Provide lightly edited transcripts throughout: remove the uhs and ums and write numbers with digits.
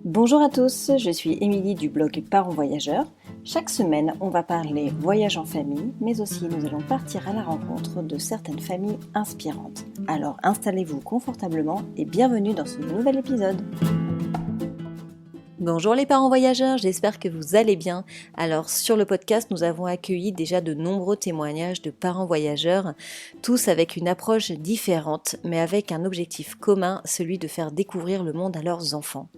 Bonjour à tous, je suis Émilie du blog Parents Voyageurs. Chaque semaine, on va parler voyage en famille, mais aussi nous allons partir à la rencontre de certaines familles inspirantes. Alors installez-vous confortablement et bienvenue dans ce nouvel épisode. Bonjour les parents voyageurs, j'espère que vous allez bien. Alors sur le podcast, nous avons accueilli déjà de nombreux témoignages de parents voyageurs, tous avec une approche différente, mais avec un objectif commun, celui de faire découvrir le monde à leurs enfants.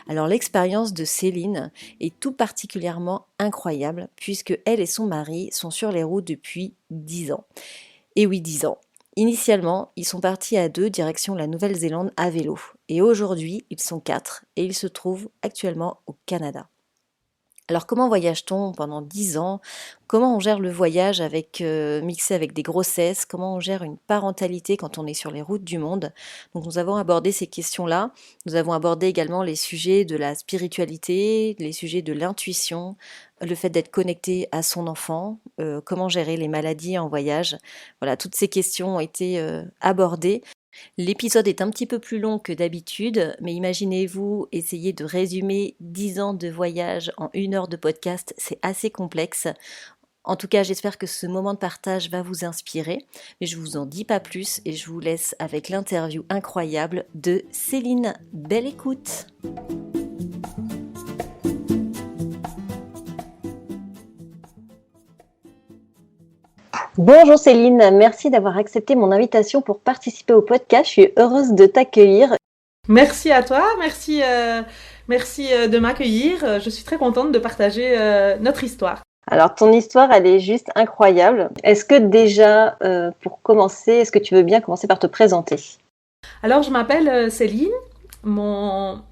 Alors l'expérience de Céline est tout particulièrement incroyable, puisque elle et son mari sont sur les routes depuis 10 ans. Et oui, 10 ans. Initialement, ils sont partis à 2 direction la Nouvelle-Zélande à vélo. Et aujourd'hui, ils sont 4 et ils se trouvent actuellement au Canada. Alors comment voyage-t-on pendant 10 ans ? Comment on gère le voyage mixé avec des grossesses ? Comment on gère une parentalité quand on est sur les routes du monde ? Donc nous avons abordé ces questions-là. Nous avons abordé également les sujets de la spiritualité, les sujets de l'intuition, le fait d'être connecté à son enfant, comment gérer les maladies en voyage. Voilà, toutes ces questions ont été abordées. L'épisode est un petit peu plus long que d'habitude, mais imaginez-vous essayer de résumer 10 ans de voyage en 1 heure de podcast, c'est assez complexe. En tout cas, j'espère que ce moment de partage va vous inspirer, mais je vous en dis pas plus et je vous laisse avec l'interview incroyable de Céline. Belle écoute! Bonjour Céline, merci d'avoir accepté mon invitation pour participer au podcast. Je suis heureuse de t'accueillir. Merci à toi, merci de m'accueillir. Je suis très contente de partager notre histoire. Alors ton histoire, elle est juste incroyable. Est-ce que déjà, pour commencer, est-ce que tu veux bien commencer par te présenter ? Alors je m'appelle Céline, mon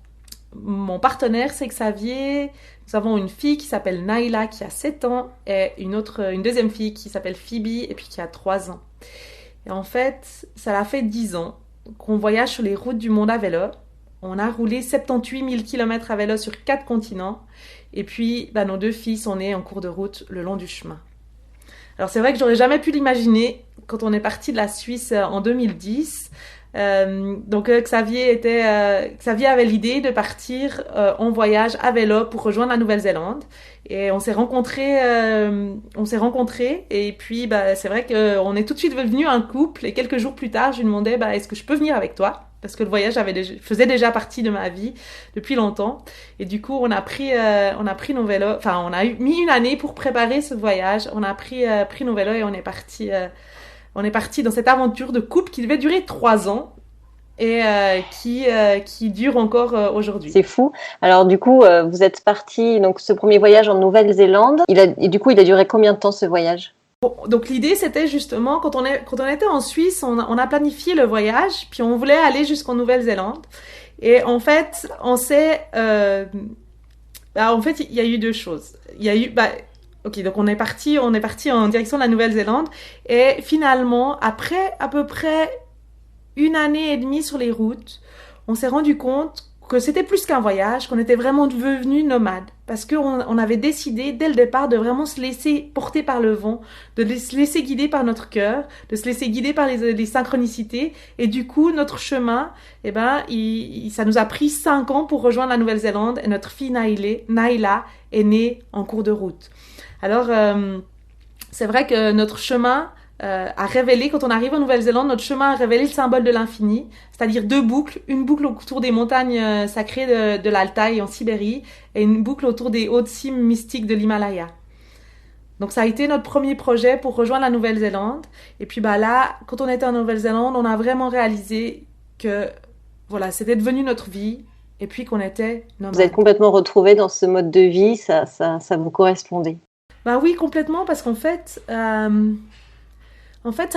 partenaire c'est Xavier. Nous avons une fille qui s'appelle Naïla qui a 7 ans et une deuxième fille qui s'appelle Phoebe et puis qui a 3 ans. Et en fait, ça l'a fait 10 ans qu'on voyage sur les routes du monde à vélo. On a roulé 78 000 km à vélo sur 4 continents. Et puis, nos 2 filles sont nées en cours de route le long du chemin. Alors c'est vrai que j'aurais jamais pu l'imaginer quand on est parti de la Suisse en 2010. Xavier avait l'idée de partir en voyage à vélo pour rejoindre la Nouvelle-Zélande et on s'est rencontrés et puis c'est vrai qu'on est tout de suite devenus un couple et quelques jours plus tard je lui demandais est-ce que je peux venir avec toi parce que le voyage faisait déjà partie de ma vie depuis longtemps et du coup on a pris nos vélos, enfin on a mis 1 année pour préparer ce voyage, on a pris nos vélos et on est parti dans cette aventure de couple qui devait durer 3 ans et qui dure encore aujourd'hui. C'est fou. Alors du coup, vous êtes partis, donc ce premier voyage en Nouvelle-Zélande. Il a duré combien de temps ce voyage ? Bon, donc l'idée c'était justement, quand on était en Suisse, on a planifié le voyage, puis on voulait aller jusqu'en Nouvelle-Zélande. Et en fait, il y a eu 2 choses. Il y a eu... Ok, donc on est parti en direction de la Nouvelle-Zélande et finalement, après à peu près 1 année et demie sur les routes, on s'est rendu compte que c'était plus qu'un voyage, qu'on était vraiment devenus nomades parce qu'on avait décidé dès le départ de vraiment se laisser porter par le vent, de se laisser guider par notre cœur, de se laisser guider par les synchronicités et du coup, notre chemin, ça nous a pris 5 ans pour rejoindre la Nouvelle-Zélande et notre fille Naïla est née en cours de route. Alors, c'est vrai que notre chemin a révélé, quand on arrive en Nouvelle-Zélande, notre chemin a révélé le symbole de l'infini, c'est-à-dire 2 boucles, une boucle autour des montagnes sacrées de l'Altaï en Sibérie et une boucle autour des hautes cimes mystiques de l'Himalaya. Donc ça a été notre premier projet pour rejoindre la Nouvelle-Zélande. Et puis là, quand on était en Nouvelle-Zélande, on a vraiment réalisé que voilà, c'était devenu notre vie. Et puis qu'on était nomades. Vous êtes complètement retrouvés dans ce mode de vie, ça vous correspondait ? Oui, complètement, parce qu'en fait, ça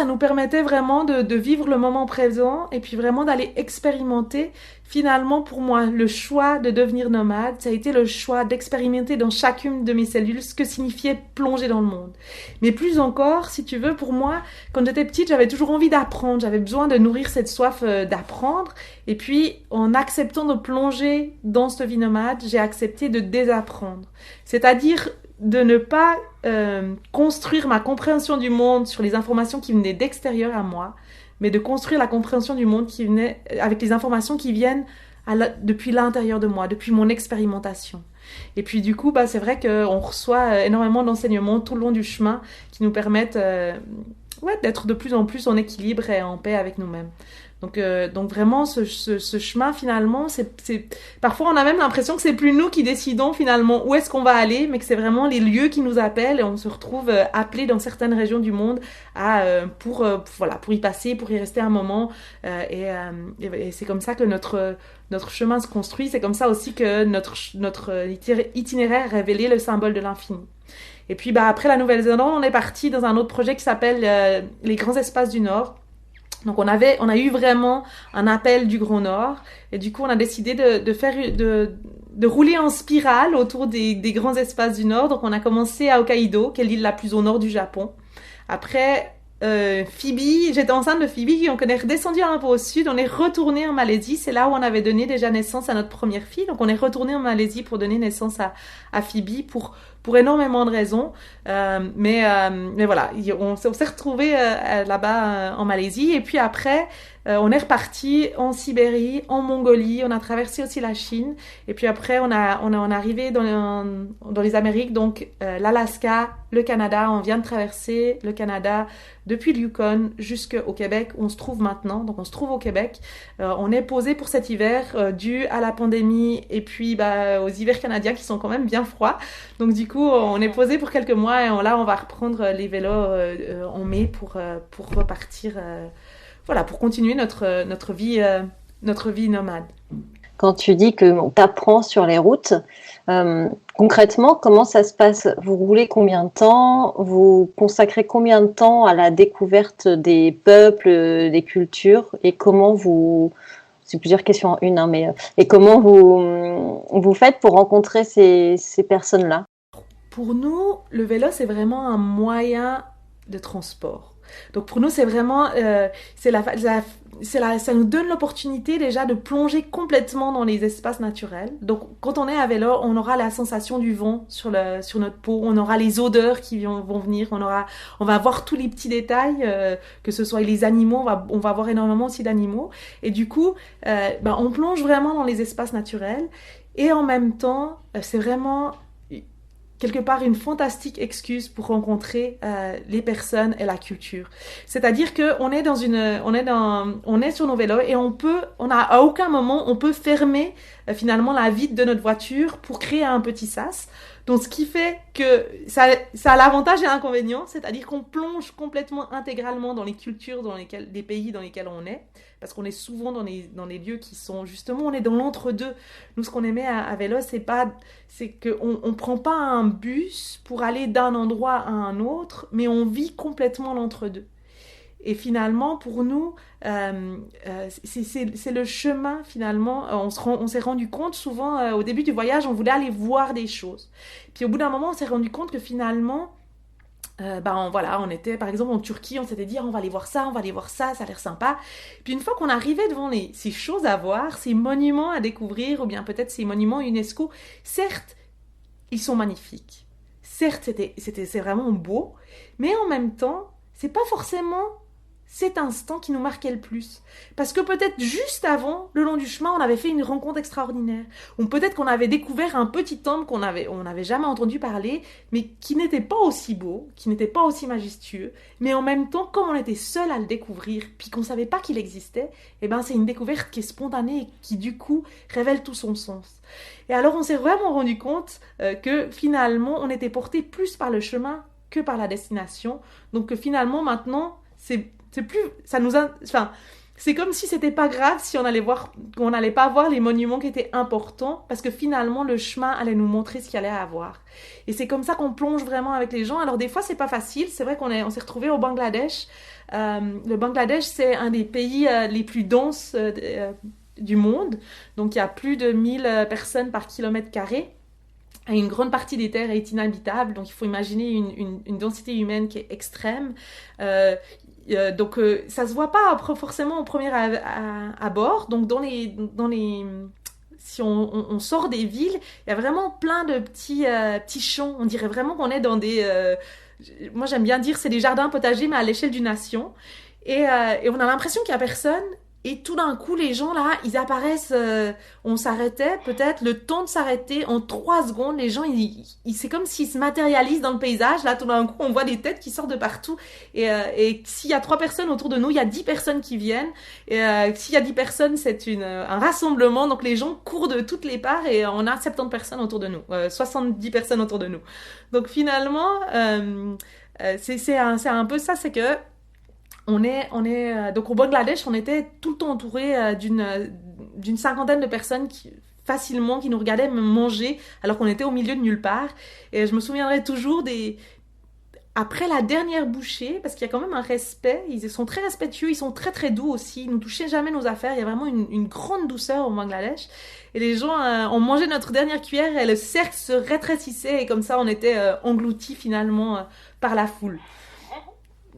nous permettait vraiment de vivre le moment présent et puis vraiment d'aller expérimenter. Finalement, pour moi, le choix de devenir nomade, ça a été le choix d'expérimenter dans chacune de mes cellules ce que signifiait plonger dans le monde. Mais plus encore, si tu veux, pour moi, quand j'étais petite, j'avais toujours envie d'apprendre. J'avais besoin de nourrir cette soif d'apprendre. Et puis, en acceptant de plonger dans cette vie nomade, j'ai accepté de désapprendre. C'est-à-dire de ne pas construire ma compréhension du monde sur les informations qui venaient d'extérieur à moi, mais de construire la compréhension du monde qui venait avec les informations qui viennent depuis l'intérieur de moi, depuis mon expérimentation. Et puis du coup, c'est vrai qu'on reçoit énormément d'enseignements tout le long du chemin qui nous permettent d'être de plus en plus en équilibre et en paix avec nous-mêmes. Donc vraiment, ce chemin, finalement, parfois on a même l'impression que c'est plus nous qui décidons finalement où est-ce qu'on va aller, mais que c'est vraiment les lieux qui nous appellent et on se retrouve appelés dans certaines régions du monde pour y passer, pour y rester un moment. Et c'est comme ça que notre chemin se construit. C'est comme ça aussi que notre itinéraire révélait le symbole de l'infini. Et puis après la Nouvelle-Zélande, on est parti dans un autre projet qui s'appelle les Grands Espaces du Nord. Donc on a eu vraiment un appel du Grand Nord et du coup on a décidé de rouler en spirale autour des grands espaces du Nord. Donc on a commencé à Hokkaido, qui est l'île la plus au nord du Japon. Après Phoebe, j'étais enceinte de Phoebe, on est redescendu un peu au sud, on est retourné en Malaisie, c'est là où on avait donné déjà naissance à notre première fille. Donc on est retourné en Malaisie pour donner naissance à Phoebe pour énormément de raisons. Mais voilà, on s'est retrouvés là-bas en Malaisie. Et puis après, on est reparti en Sibérie, en Mongolie. On a traversé aussi la Chine. Et puis après, on est arrivé dans les Amériques, donc l'Alaska, le Canada. On vient de traverser le Canada depuis le Yukon jusqu'au Québec où on se trouve maintenant. Donc on se trouve au Québec. On est posé pour cet hiver dû à la pandémie et puis aux hivers canadiens qui sont quand même bien froids. Donc du coup, on est posé pour quelques mois et là, on va reprendre les vélos en mai pour repartir, pour continuer notre vie nomade. Quand tu dis que t'apprends sur les routes, concrètement, comment ça se passe? Vous roulez combien de temps? Vous consacrez combien de temps à la découverte des peuples, des cultures? Et comment c'est plusieurs questions en une, mais et comment vous faites pour rencontrer ces personnes-là? Pour nous, le vélo, c'est vraiment un moyen de transport. Donc pour nous, c'est vraiment, ça nous donne l'opportunité déjà de plonger complètement dans les espaces naturels. Donc quand on est à vélo, on aura la sensation du vent sur notre peau, on aura les odeurs qui vont venir, on va voir tous les petits détails, que ce soit les animaux, on va voir énormément aussi d'animaux. Et du coup, on plonge vraiment dans les espaces naturels. Et en même temps, c'est vraiment quelque part une fantastique excuse pour rencontrer les personnes et la culture. C'est-à-dire que on est sur nos vélos et à aucun moment on peut fermer finalement la vitre de notre voiture pour créer un petit sas. Donc ce qui fait que ça a l'avantage et l'inconvénient, c'est-à-dire qu'on plonge complètement intégralement dans les cultures des pays dans lesquels on est, parce qu'on est souvent dans les lieux qui sont justement, on est dans l'entre-deux. Nous, ce qu'on aimait à vélo, c'est qu'on prend pas un bus pour aller d'un endroit à un autre, mais on vit complètement l'entre-deux. Et finalement, pour nous, c'est le chemin, finalement. On s'est rendu compte souvent, au début du voyage, on voulait aller voir des choses. Puis au bout d'un moment, on s'est rendu compte que finalement, on était par exemple en Turquie, on s'était dit on va aller voir ça, ça a l'air sympa. Puis une fois qu'on arrivait devant ces choses à voir, ces monuments à découvrir, ou bien peut-être ces monuments UNESCO, certes, ils sont magnifiques. Certes, c'est vraiment beau, mais en même temps, c'est pas forcément cet instant qui nous marquait le plus. Parce que peut-être juste avant, le long du chemin, on avait fait une rencontre extraordinaire. Ou peut-être qu'on avait découvert un petit temple on n'avait jamais entendu parler, mais qui n'était pas aussi beau, qui n'était pas aussi majestueux. Mais en même temps, comme on était seul à le découvrir, puis qu'on savait pas qu'il existait, c'est une découverte qui est spontanée et qui du coup révèle tout son sens. Et alors on s'est vraiment rendu compte que finalement, on était porté plus par le chemin que par la destination. Donc que finalement, maintenant, c'est comme si c'était pas grave si on n'allait pas voir les monuments qui étaient importants, parce que finalement le chemin allait nous montrer ce qu'il y allait avoir. Et c'est comme ça qu'on plonge vraiment avec les gens. Alors des fois c'est pas facile, c'est vrai on s'est retrouvés au Bangladesh. Le Bangladesh, c'est un des pays les plus denses du monde, donc il y a plus de 1000 personnes par kilomètre carré. Et une grande partie des terres est inhabitable, donc il faut imaginer une densité humaine qui est extrême. Donc ça se voit pas forcément au premier abord. Donc si on sort des villes, il y a vraiment plein de petits champs. On dirait vraiment qu'on est dans moi j'aime bien dire c'est des jardins potagers mais à l'échelle d'une nation. Et on a l'impression qu'il y a personne. Et tout d'un coup, les gens là, ils apparaissent. On s'arrêtait, peut-être le temps de s'arrêter en 3 secondes. Les gens, c'est comme s'ils se matérialisent dans le paysage. Là, tout d'un coup, on voit des têtes qui sortent de partout. Et s'il y a 3 personnes autour de nous, il y a 10 personnes qui viennent. Et s'il y a 10 personnes, c'est un rassemblement. Donc les gens courent de toutes les parts et on a 70 personnes autour de nous, 70 personnes autour de nous. Donc finalement, c'est un peu ça, c'est que donc au Bangladesh, on était tout le temps entouré d'une cinquantaine de personnes facilement qui nous regardaient manger alors qu'on était au milieu de nulle part. Et je me souviendrai toujours après la dernière bouchée, parce qu'il y a quand même un respect, ils sont très respectueux, ils sont très très doux aussi, ils nous touchaient jamais nos affaires, il y a vraiment une grande douceur au Bangladesh. Et les gens ont mangé notre dernière cuillère et le cercle se rétrécissait et comme ça on était engloutis finalement par la foule.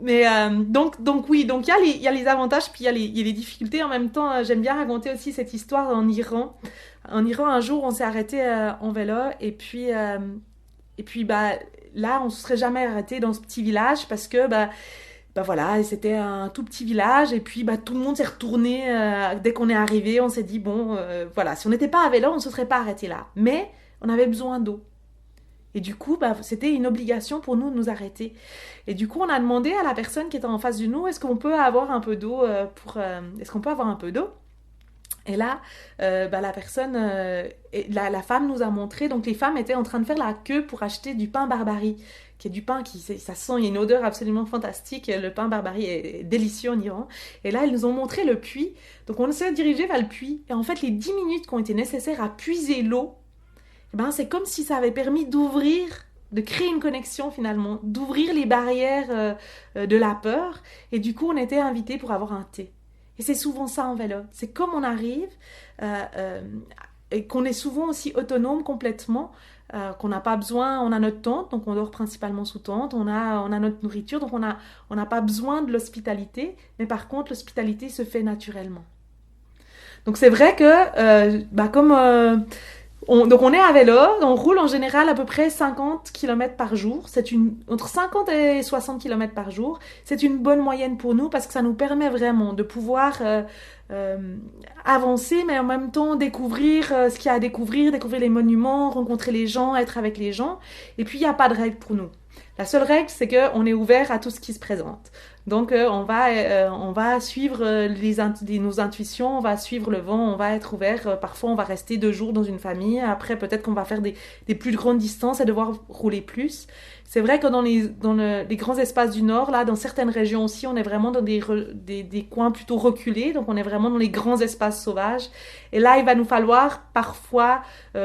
Mais donc oui, donc il y a les avantages, puis il y a les difficultés. En même temps, j'aime bien raconter aussi cette histoire en Iran. En Iran, un jour, on s'est arrêté en vélo, et puis bah là, on se serait jamais arrêté dans ce petit village parce que bah voilà, c'était un tout petit village, et puis bah tout le monde s'est retourné dès qu'on est arrivé. On s'est dit bon, voilà, si on n'était pas à vélo, on se serait pas arrêté là. Mais on avait besoin d'eau. Et du coup, bah, c'était une obligation pour nous de nous arrêter. Et du coup, on a demandé à la personne qui était en face de nous, est-ce qu'on peut avoir un peu d'eau est-ce qu'on peut avoir un peu d'eau? Et là, bah, la personne, la femme nous a montré, donc les femmes étaient en train de faire la queue pour acheter du pain Barbari, qui est du pain ça sent, il y a une odeur absolument fantastique. Le pain Barbari est délicieux en Iran. Et là, elles nous ont montré le puits. Donc on s'est dirigé vers le puits. Et en fait, les 10 minutes qui ont été nécessaires à puiser l'eau, eh ben, c'est comme si ça avait permis de créer une connexion finalement, d'ouvrir les barrières de la peur. Et du coup, on était invités pour avoir un thé. Et c'est souvent ça en vélo. C'est comme on arrive et qu'on est souvent aussi autonome complètement, qu'on n'a pas besoin, on a notre tente, donc on dort principalement sous tente, on a notre nourriture, donc on n'a pas besoin de l'hospitalité, mais par contre, l'hospitalité se fait naturellement. Donc c'est vrai que, donc on est à vélo, on roule en général à peu près 50 km par jour. Entre 50 et 60 km par jour. C'est une bonne moyenne pour nous parce que ça nous permet vraiment de pouvoir avancer, mais en même temps découvrir ce qu'il y a à découvrir les monuments, rencontrer les gens, être avec les gens. Et puis il n'y a pas de règle pour nous. La seule règle, c'est qu'on est ouvert à tout ce qui se présente. Donc, on va suivre nos intuitions, on va suivre le vent, on va être ouvert. Parfois, on va rester 2 jours dans une famille. Après, peut-être qu'on va faire des plus grandes distances et devoir rouler plus. C'est vrai que dans les grands espaces du Nord, là, dans certaines régions aussi, on est vraiment dans des coins plutôt reculés. Donc, on est vraiment dans les grands espaces sauvages. Et là, il va nous falloir parfois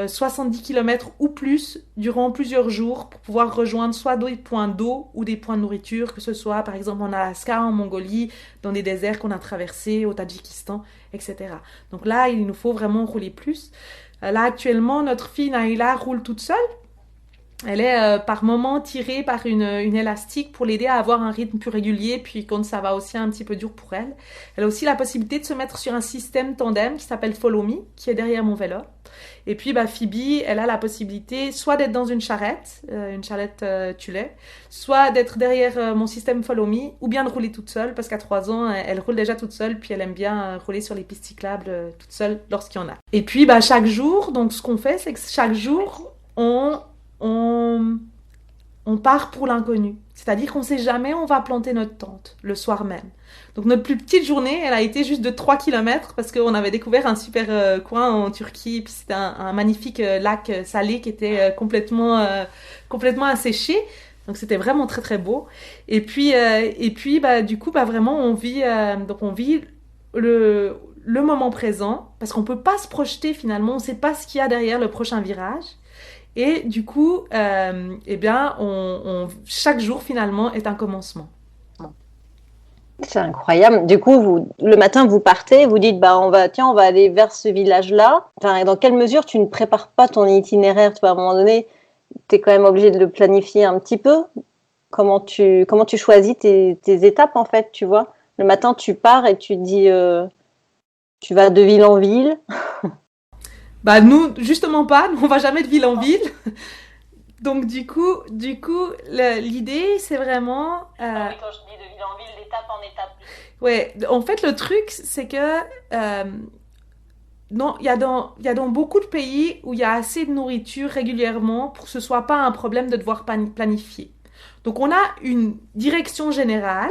70 km ou plus durant plusieurs jours pour pouvoir rejoindre soit des points d'eau ou des points de nourriture, que ce soit par exemple en Alaska, en Mongolie, dans des déserts qu'on a traversés, au Tadjikistan, etc. Donc là, il nous faut vraiment rouler plus. Là, actuellement, notre fille Naïla roule toute seule. Elle est par moment tirée par une élastique pour l'aider à avoir un rythme plus régulier, puis quand ça va aussi un petit peu dur pour elle. Elle a aussi la possibilité de se mettre sur un système tandem qui s'appelle Follow Me, qui est derrière mon vélo. Et puis Phoebe, elle a la possibilité soit d'être dans une charrette Tulay, soit d'être derrière mon système Follow Me, ou bien de rouler toute seule, parce qu'à 3 ans, elle roule déjà toute seule, puis elle aime bien rouler sur les pistes cyclables toute seule lorsqu'il y en a. Et puis chaque jour, donc ce qu'on fait, c'est que chaque jour, on part pour l'inconnu. C'est-à-dire qu'on ne sait jamais où on va planter notre tente, le soir même. Donc notre plus petite journée, elle a été juste de 3 km parce qu'on avait découvert un super coin en Turquie. Puis c'était un magnifique lac salé qui était complètement asséché. Donc c'était vraiment très très beau. Et puis du coup, vraiment, on vit le moment présent parce qu'on ne peut pas se projeter finalement. On ne sait pas ce qu'il y a derrière le prochain virage. Et du coup, chaque jour finalement est un commencement. C'est incroyable. Du coup, le matin, vous partez, vous dites, on va aller vers ce village-là. Enfin, dans quelle mesure tu ne prépares pas ton itinéraire? Tu vois, à un moment donné, tu es quand même obligé de le planifier un petit peu. Comment tu choisis tes étapes, en fait, tu vois? Le matin, tu pars et tu te dis, tu vas de ville en ville. Nous, justement pas. Nous, on va jamais de ville en ville. Donc du coup, l'idée, c'est vraiment... Ah oui, quand je dis de ville en ville, d'étape en étape. Ouais, en fait, le truc, c'est que non, il y a dans beaucoup de pays où il y a assez de nourriture régulièrement pour que ce soit pas un problème de devoir planifier. Donc on a une direction générale,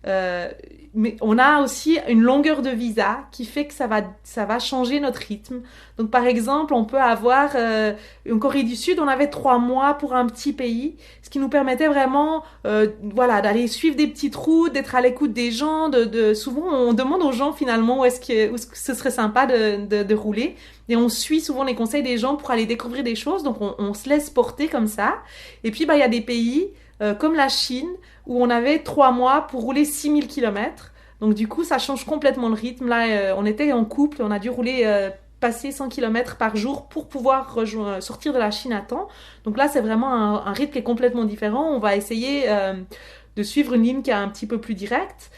euh, mais on a aussi une longueur de visa qui fait que ça va changer notre rythme. Donc par exemple, on peut avoir, en Corée du Sud, on avait 3 mois pour un petit pays, ce qui nous permettait vraiment, voilà, d'aller suivre des petites routes, d'être à l'écoute des gens. Souvent, on demande aux gens finalement où est-ce que ce serait sympa de rouler. Et on suit souvent les conseils des gens pour aller découvrir des choses. Donc on se laisse porter comme ça. Et puis, bah, il y a des pays comme la Chine, où on avait 3 mois pour rouler 6 000 kilomètres. Donc du coup, ça change complètement le rythme. Là, on était en couple, on a dû rouler, passer 100 kilomètres par jour pour pouvoir sortir de la Chine à temps. Donc là, c'est vraiment un rythme qui est complètement différent. On va essayer de suivre une ligne qui est un petit peu plus directe.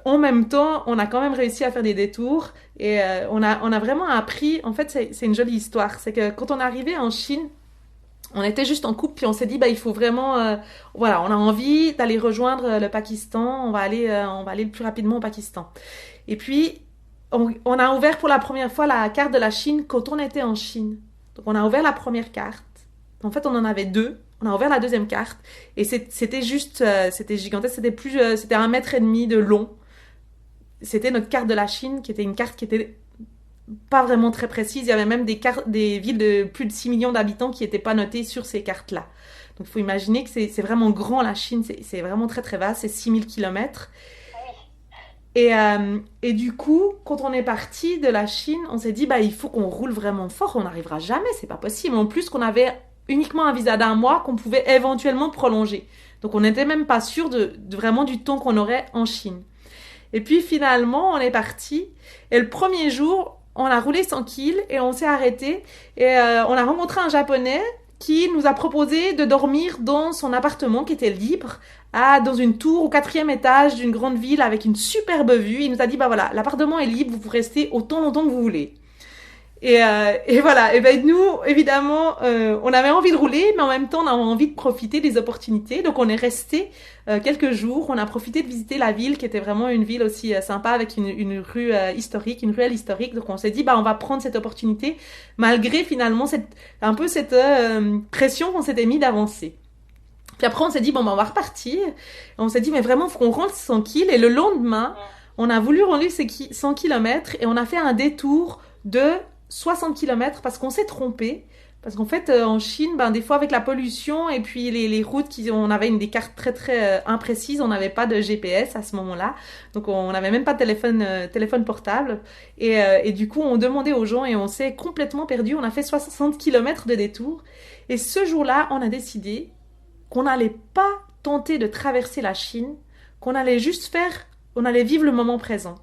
En même temps, on a quand même réussi à faire des détours et on a vraiment appris. En fait, c'est une jolie histoire. C'est que quand on est arrivé en Chine, on était juste en couple, puis on s'est dit, bah, il faut vraiment, voilà, on a envie d'aller rejoindre le Pakistan, on va aller le plus rapidement au Pakistan. Et puis, on a ouvert pour la première fois la carte de la Chine quand on était en Chine. Donc, on a ouvert la première carte. En fait, on en avait deux. On a ouvert la deuxième carte. Et c'était juste, c'était gigantesque. C'était 1 mètre et demi de long. C'était notre carte de la Chine, qui était une carte qui était pas vraiment très précise. Il y avait même des villes de plus de 6 millions d'habitants qui n'étaient pas notées sur ces cartes-là. Donc il faut imaginer que c'est vraiment grand la Chine, c'est vraiment très très vaste, c'est 6 000 kilomètres. Et du coup, quand on est parti de la Chine, on s'est dit, bah, il faut qu'on roule vraiment fort, on n'arrivera jamais, c'est pas possible. En plus qu'on avait uniquement un visa d'1 mois qu'on pouvait éventuellement prolonger. Donc on n'était même pas sûr vraiment du temps qu'on aurait en Chine. Et puis finalement, on est parti. Et le premier jour, on a roulé 100 kills et on s'est arrêté. Et on a rencontré un Japonais qui nous a proposé de dormir dans son appartement qui était libre, dans une tour au 4e étage d'une grande ville avec une superbe vue. Il nous a dit, bah voilà, l'appartement est libre, vous pouvez rester autant longtemps que vous voulez. Et voilà, et ben nous, évidemment, on avait envie de rouler, mais en même temps, on avait envie de profiter des opportunités. Donc, on est resté quelques jours. On a profité de visiter la ville, qui était vraiment une ville aussi sympa, avec une rue historique, une ruelle historique. Donc, on s'est dit, bah, on va prendre cette opportunité, malgré finalement cette pression qu'on s'était mis d'avancer. Puis après, on s'est dit, bon, bah, on va repartir. Et on s'est dit, mais vraiment, il faut qu'on rentre 100 kills. Et le lendemain, on a voulu rouler ces 100 kilomètres et on a fait un détour de 60 kilomètres parce qu'on s'est trompé. Parce qu'en fait, en Chine, ben, des fois, avec la pollution et puis les routes, on avait des cartes très, très imprécises. On n'avait pas de GPS à ce moment-là. Donc, on n'avait même pas de téléphone portable. Et du coup, on demandait aux gens et on s'est complètement perdu. On a fait 60 kilomètres de détour. Et ce jour-là, on a décidé qu'on n'allait pas tenter de traverser la Chine, qu'on allait on allait vivre le moment présent.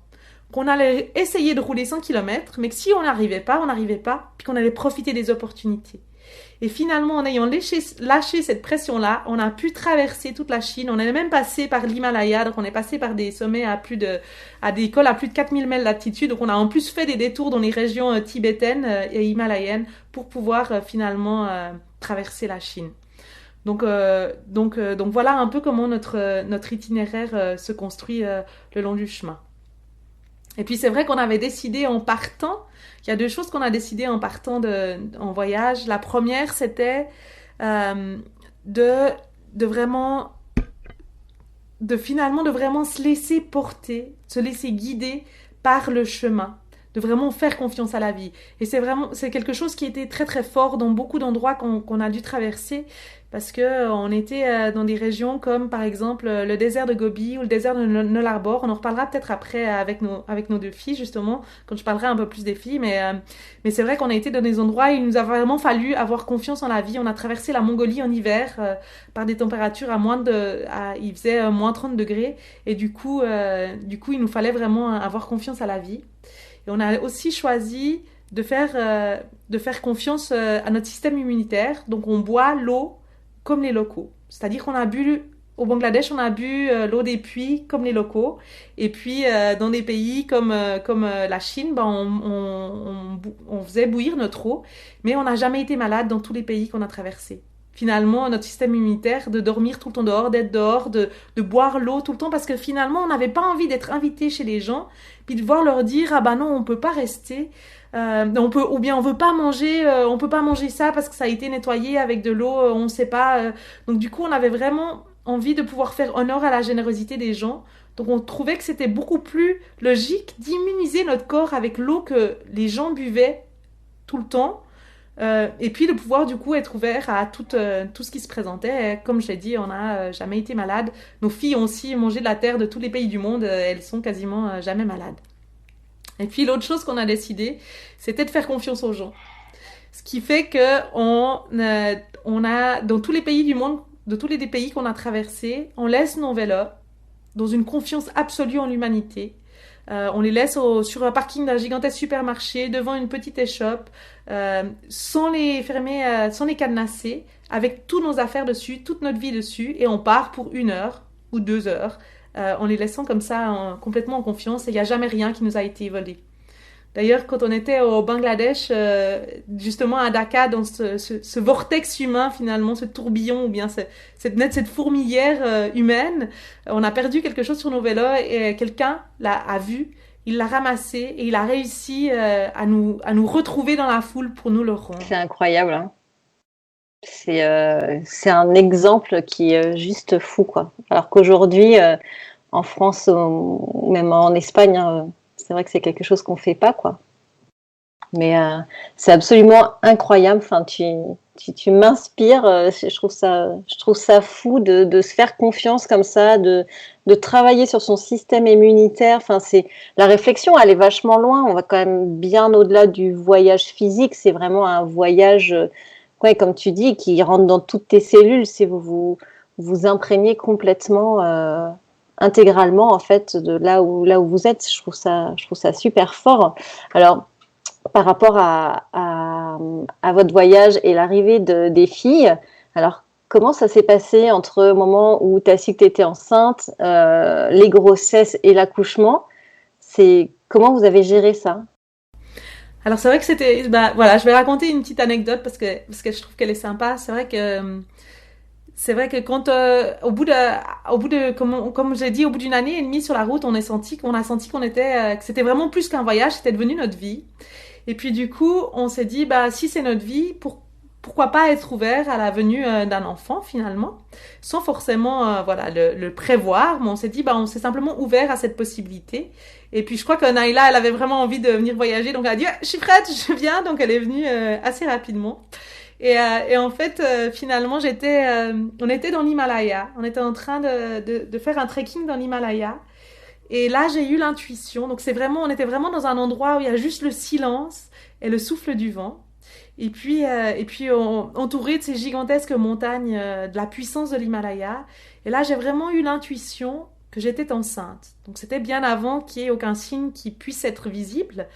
Qu'on allait essayer de rouler 100 km, mais que si on n'arrivait pas, puis qu'on allait profiter des opportunités. Et finalement, en ayant lâché cette pression-là, on a pu traverser toute la Chine. On est même passé par l'Himalaya, donc on est passé par des sommets à des cols à plus de 4000 mètres d'altitude. Donc on a en plus fait des détours dans les régions tibétaines et himalayennes pour pouvoir finalement traverser la Chine. Donc voilà un peu comment notre itinéraire se construit le long du chemin. Et puis c'est vrai qu'on avait décidé en partant, il y a 2 choses qu'on a décidé en partant en voyage. La première, c'était finalement de vraiment se laisser porter, se laisser guider par le chemin, de vraiment faire confiance à la vie. Et c'est quelque chose qui était très très fort dans beaucoup d'endroits qu'on a dû traverser, parce que on était dans des régions comme par exemple le désert de Gobi ou le désert de Nullarbor. On en reparlera peut-être après avec nos 2 filles, justement, quand je parlerai un peu plus des filles. Mais c'est vrai qu'on a été dans des endroits où il nous a vraiment fallu avoir confiance en la vie. On a traversé la Mongolie en hiver par des températures il faisait moins 30 degrés. Et du coup, il nous fallait vraiment avoir confiance à la vie. Et on a aussi choisi de faire confiance à notre système immunitaire. Donc on boit l'eau comme les locaux. C'est-à-dire au Bangladesh, on a bu l'eau des puits comme les locaux. Et puis dans des pays comme la Chine, ben, on faisait bouillir notre eau. Mais on n'a jamais été malade dans tous les pays qu'on a traversés. finalement notre système immunitaire, de dormir tout le temps dehors, d'être dehors, de boire l'eau tout le temps, parce que finalement on n'avait pas envie d'être invité chez les gens, puis de devoir leur dire ah bah non on peut pas rester, ou bien on veut pas manger, on peut pas manger ça parce que ça a été nettoyé avec de l'eau, on sait pas. Donc du coup on avait vraiment envie de pouvoir faire honneur à la générosité des gens. Donc on trouvait que c'était beaucoup plus logique d'immuniser notre corps avec l'eau que les gens buvaient tout le temps. Et puis de pouvoir du coup être ouvert à tout ce qui se présentait. Et comme je l'ai dit, on n'a jamais été malade. Nos filles ont aussi mangé de la terre de tous les pays du monde. Elles sont quasiment jamais malades. Et puis l'autre chose qu'on a décidé, c'était de faire confiance aux gens. Ce qui fait que on a dans tous les pays du monde, de tous les pays qu'on a traversés, on laisse nos vélos dans une confiance absolue en l'humanité. On les laisse sur un parking d'un gigantesque supermarché, devant une petite échoppe, sans les fermer, sans les cadenasser, avec toutes nos affaires dessus, toute notre vie dessus, et on part pour 1 heure ou 2 heures, en les laissant comme ça complètement en confiance, et il n'y a jamais rien qui nous a été volé. D'ailleurs, quand on était au Bangladesh, justement à Dhaka, dans ce vortex humain finalement, ce tourbillon ou bien cette fourmilière humaine, on a perdu quelque chose sur nos vélos et quelqu'un a vu, il l'a ramassé et il a réussi à nous retrouver dans la foule pour nous le rendre. C'est incroyable, hein. C'est un exemple qui est juste fou, quoi. Alors qu'aujourd'hui, en France ou même en Espagne, hein, c'est vrai que c'est quelque chose qu'on fait pas, quoi. Mais c'est absolument incroyable. Enfin, tu m'inspires. Je trouve ça fou de se faire confiance comme ça, de travailler sur son système immunitaire. Enfin, la réflexion, elle est vachement loin. On va quand même bien au-delà du voyage physique. C'est vraiment un voyage, ouais, comme tu dis, qui rentre dans toutes tes cellules. C'est vous imprégnez complètement. Intégralement en fait de là où vous êtes. Je trouve ça super fort. Alors par rapport à votre voyage et l'arrivée des filles, alors comment ça s'est passé entre le moment où tu as su que tu étais enceinte, les grossesses et l'accouchement? Comment vous avez géré ça? Alors c'est vrai que c'était voilà, je vais raconter une petite anecdote parce que je trouve qu'elle est sympa. C'est vrai que quand au bout de comme j'ai dit, au bout d'une année et demie sur la route, on a senti qu'on était que c'était vraiment plus qu'un voyage, c'était devenu notre vie. Et puis du coup, on s'est dit si c'est notre vie, pourquoi pas être ouvert à la venue d'un enfant finalement, sans forcément le prévoir, mais on s'est dit on s'est simplement ouvert à cette possibilité. Et puis je crois que Naïla, elle avait vraiment envie de venir voyager, donc elle a dit je suis prête, je viens, donc elle est venue assez rapidement. Et en fait, finalement, on était dans l'Himalaya. On était en train de faire un trekking dans l'Himalaya. Et là, j'ai eu l'intuition. Donc, on était vraiment dans un endroit où il y a juste le silence et le souffle du vent. Et puis entouré de ces gigantesques montagnes, de la puissance de l'Himalaya. Et là, j'ai vraiment eu l'intuition que j'étais enceinte. Donc, c'était bien avant qu'il n'y ait aucun signe qui puisse être visible.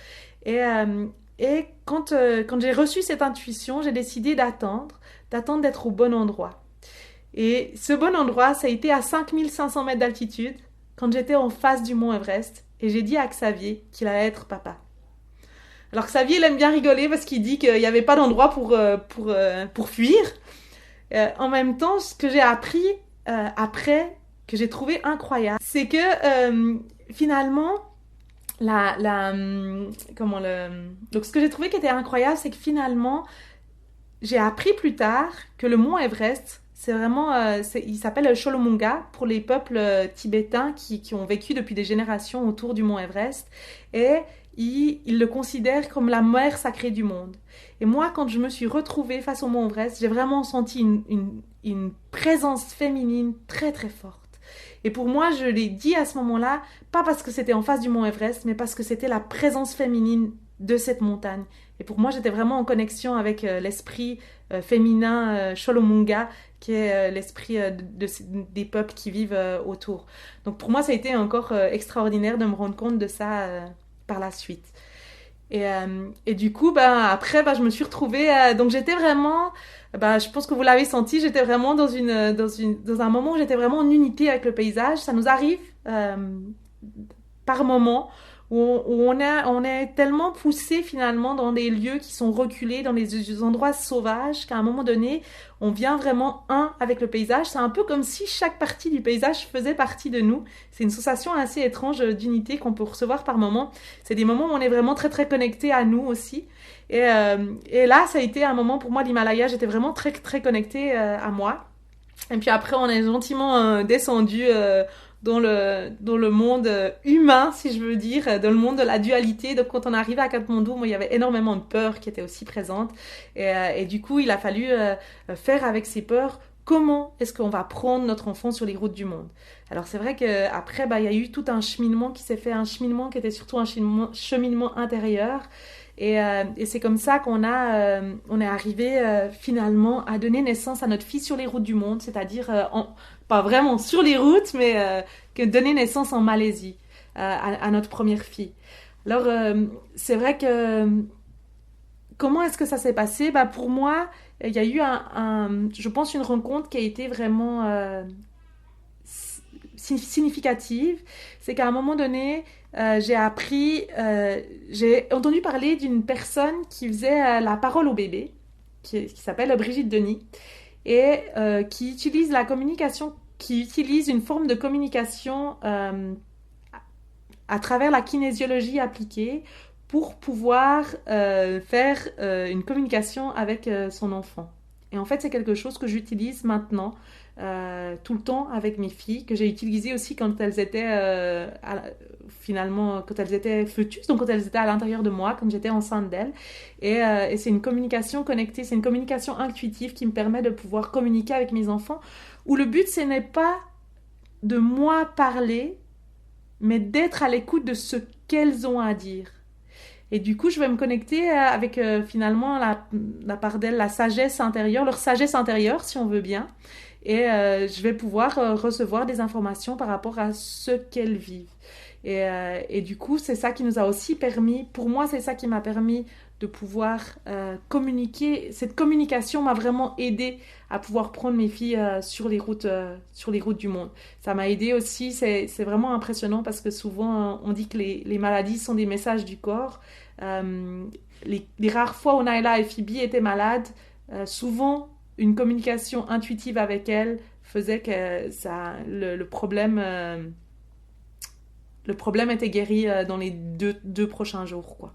Et quand j'ai reçu cette intuition, j'ai décidé d'attendre d'être au bon endroit. Et ce bon endroit, ça a été à 5500 mètres d'altitude, quand j'étais en face du mont Everest, et j'ai dit à Xavier qu'il allait être papa. Alors Xavier, il aime bien rigoler parce qu'il dit qu'il n'y avait pas d'endroit pour fuir. En même temps, ce que j'ai appris après, que j'ai trouvé incroyable, c'est que finalement, donc ce que j'ai trouvé qui était incroyable, c'est que finalement, j'ai appris plus tard que le mont Everest, c'est vraiment, il s'appelle Cholomunga pour les peuples tibétains qui ont vécu depuis des générations autour du mont Everest, et ils le considèrent comme la mère sacrée du monde. Et moi, quand je me suis retrouvée face au mont Everest, j'ai vraiment senti une présence féminine très très forte. Et pour moi, je l'ai dit à ce moment-là, pas parce que c'était en face du mont Everest, mais parce que c'était la présence féminine de cette montagne. Et pour moi, j'étais vraiment en connexion avec l'esprit féminin Cholomunga, qui est l'esprit des peuples qui vivent autour. Donc pour moi, ça a été encore extraordinaire de me rendre compte de ça par la suite. Et du coup, après, je me suis retrouvée... donc j'étais vraiment... je pense que vous l'avez senti, j'étais vraiment dans un moment où j'étais vraiment en unité avec le paysage. Ça nous arrive par moment où on est tellement poussé finalement dans des lieux qui sont reculés, dans des endroits sauvages, qu'à un moment donné, on vient vraiment un avec le paysage. C'est un peu comme si chaque partie du paysage faisait partie de nous. C'est une sensation assez étrange d'unité qu'on peut recevoir par moments. C'est des moments où on est vraiment très très connecté à nous aussi. Et là, ça a été un moment pour moi, l'Himalaya, j'étais vraiment très très connectée à moi. Et puis après, on est gentiment descendu dans le monde humain, si je veux dire, dans le monde de la dualité. Donc quand on est arrivé à Katmandou, moi, il y avait énormément de peur qui était aussi présente. Et du coup, il a fallu faire avec ces peurs. Comment est-ce qu'on va prendre notre enfant sur les routes du monde? Alors c'est vrai qu'après, il y a eu tout un cheminement qui s'est fait, un cheminement qui était surtout un cheminement intérieur. Et c'est comme ça on est arrivé finalement à donner naissance à notre fille sur les routes du monde, c'est-à-dire pas vraiment sur les routes, mais que donner naissance en Malaisie à notre première fille. Alors c'est vrai que comment est-ce que ça s'est passé? Pour moi, il y a eu je pense une rencontre qui a été vraiment significative. C'est qu'à un moment donné, j'ai entendu parler d'une personne qui faisait la parole au bébé, qui s'appelle Brigitte Denis, et qui utilise la communication, qui utilise une forme de communication à travers la kinésiologie appliquée pour pouvoir faire une communication avec son enfant. Et en fait, c'est quelque chose que j'utilise maintenant tout le temps avec mes filles, que j'ai utilisé aussi quand elles étaient finalement, quand elles étaient fœtus, donc quand elles étaient à l'intérieur de moi, quand j'étais enceinte d'elles. Et c'est une communication connectée, c'est une communication intuitive qui me permet de pouvoir communiquer avec mes enfants, où le but, ce n'est pas de moi parler, mais d'être à l'écoute de ce qu'elles ont à dire. Et du coup, je vais me connecter avec finalement la part d'elles, la sagesse intérieure, leur sagesse intérieure, si on veut bien. Et je vais pouvoir recevoir des informations par rapport à ce qu'elles vivent. Et du coup, c'est ça qui nous a aussi permis, pour moi, c'est ça qui m'a permis de pouvoir communiquer. Cette communication m'a vraiment aidée à pouvoir prendre mes filles sur les routes du monde. Ça m'a aidée aussi, c'est vraiment impressionnant parce que souvent, on dit que les maladies sont des messages du corps. Les rares fois où Naila et Phoebe étaient malades, souvent, une communication intuitive avec elles faisait que le problème était guéri dans les deux prochains jours, quoi.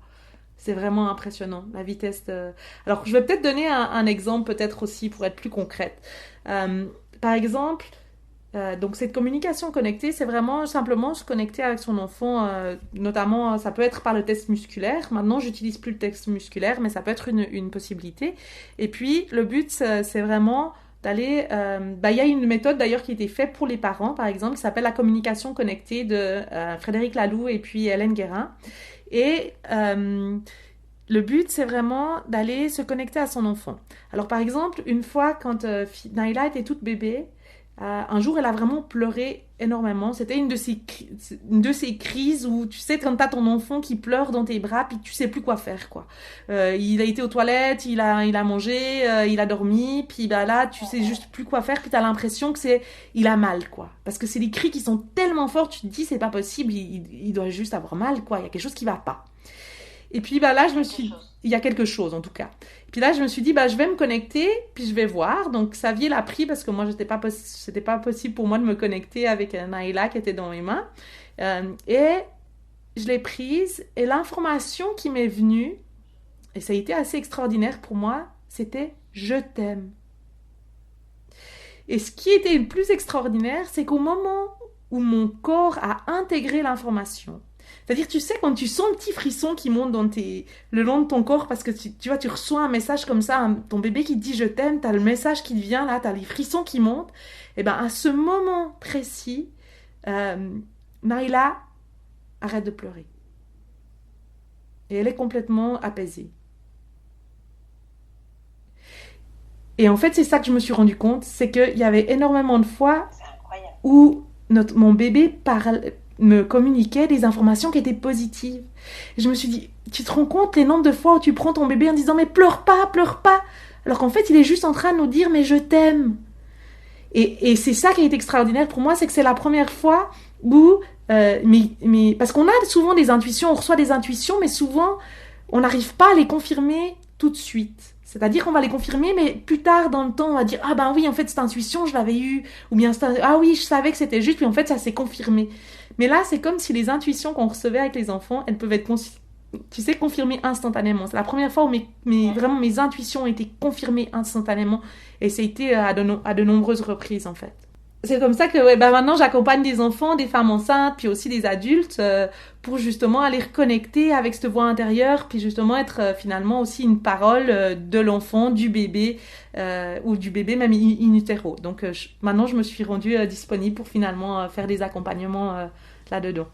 C'est vraiment impressionnant, la vitesse de... Alors, je vais peut-être donner un exemple, peut-être aussi, pour être plus concrète. Par exemple, donc cette communication connectée, c'est vraiment simplement se connecter avec son enfant, notamment, ça peut être par le test musculaire. Maintenant, j'utilise plus le test musculaire, mais ça peut être une possibilité. Et puis, le but, c'est vraiment d'aller... il y a une méthode d'ailleurs qui a été faite pour les parents, par exemple, qui s'appelle la communication connectée de Frédéric Laloux et puis Hélène Guérin. Et le but, c'est vraiment d'aller se connecter à son enfant. Alors, par exemple, une fois, quand Naila était toute bébé, un jour, elle a vraiment pleuré énormément. C'était une de ces crises où, tu sais, quand t'as ton enfant qui pleure dans tes bras, puis tu sais plus quoi faire, quoi. Il a été aux toilettes, il a mangé, il a dormi, puis là, tu sais juste plus quoi faire, puis t'as l'impression que il a mal, quoi. Parce que c'est des cris qui sont tellement forts, tu te dis, c'est pas possible, il doit juste avoir mal, quoi. Il y a quelque chose qui va pas. Et puis là, il y a quelque chose en tout cas. Et puis là, je me suis dit, je vais me connecter, puis je vais voir. Donc, Xavier l'a pris parce que moi, c'était pas possible pour moi de me connecter avec Naila qui était dans mes mains. Et je l'ai prise. Et l'information qui m'est venue, et ça a été assez extraordinaire pour moi, c'était « Je t'aime ». Et ce qui était le plus extraordinaire, c'est qu'au moment où mon corps a intégré l'information, c'est-à-dire, tu sais, quand tu sens le petit frisson qui monte le long de ton corps parce que tu vois, tu reçois un message comme ça, ton bébé qui te dit « je t'aime », t'as le message qui te vient là, t'as les frissons qui montent. Et à ce moment précis, Naila arrête de pleurer. Et elle est complètement apaisée. Et en fait, c'est ça que je me suis rendu compte, c'est qu'il y avait énormément de fois où mon bébé me communiquait des informations qui étaient positives. Et je me suis dit, tu te rends compte les nombres de fois où tu prends ton bébé en disant « mais pleure pas », alors qu'en fait, il est juste en train de nous dire « mais je t'aime ». Et c'est ça qui est extraordinaire pour moi, c'est que c'est la première fois où, mais parce qu'on a souvent des intuitions, on reçoit des intuitions, mais souvent, on n'arrive pas à les confirmer tout de suite. C'est-à-dire qu'on va les confirmer, mais plus tard dans le temps, on va dire « Ah ben oui, en fait, cette intuition, je l'avais eue. » Ou bien « Ah oui, je savais que c'était juste, puis en fait, ça s'est confirmé. » Mais là, c'est comme si les intuitions qu'on recevait avec les enfants, elles peuvent être, confirmées instantanément. C'est la première fois où vraiment mes intuitions ont été confirmées instantanément. Et ça a été à de nombreuses reprises, en fait. C'est comme ça que maintenant j'accompagne des enfants, des femmes enceintes, puis aussi des adultes pour justement aller reconnecter avec cette voix intérieure, puis justement être finalement aussi une parole de l'enfant, du bébé ou du bébé même in utero. Donc maintenant je me suis rendue disponible pour finalement faire des accompagnements là-dedans.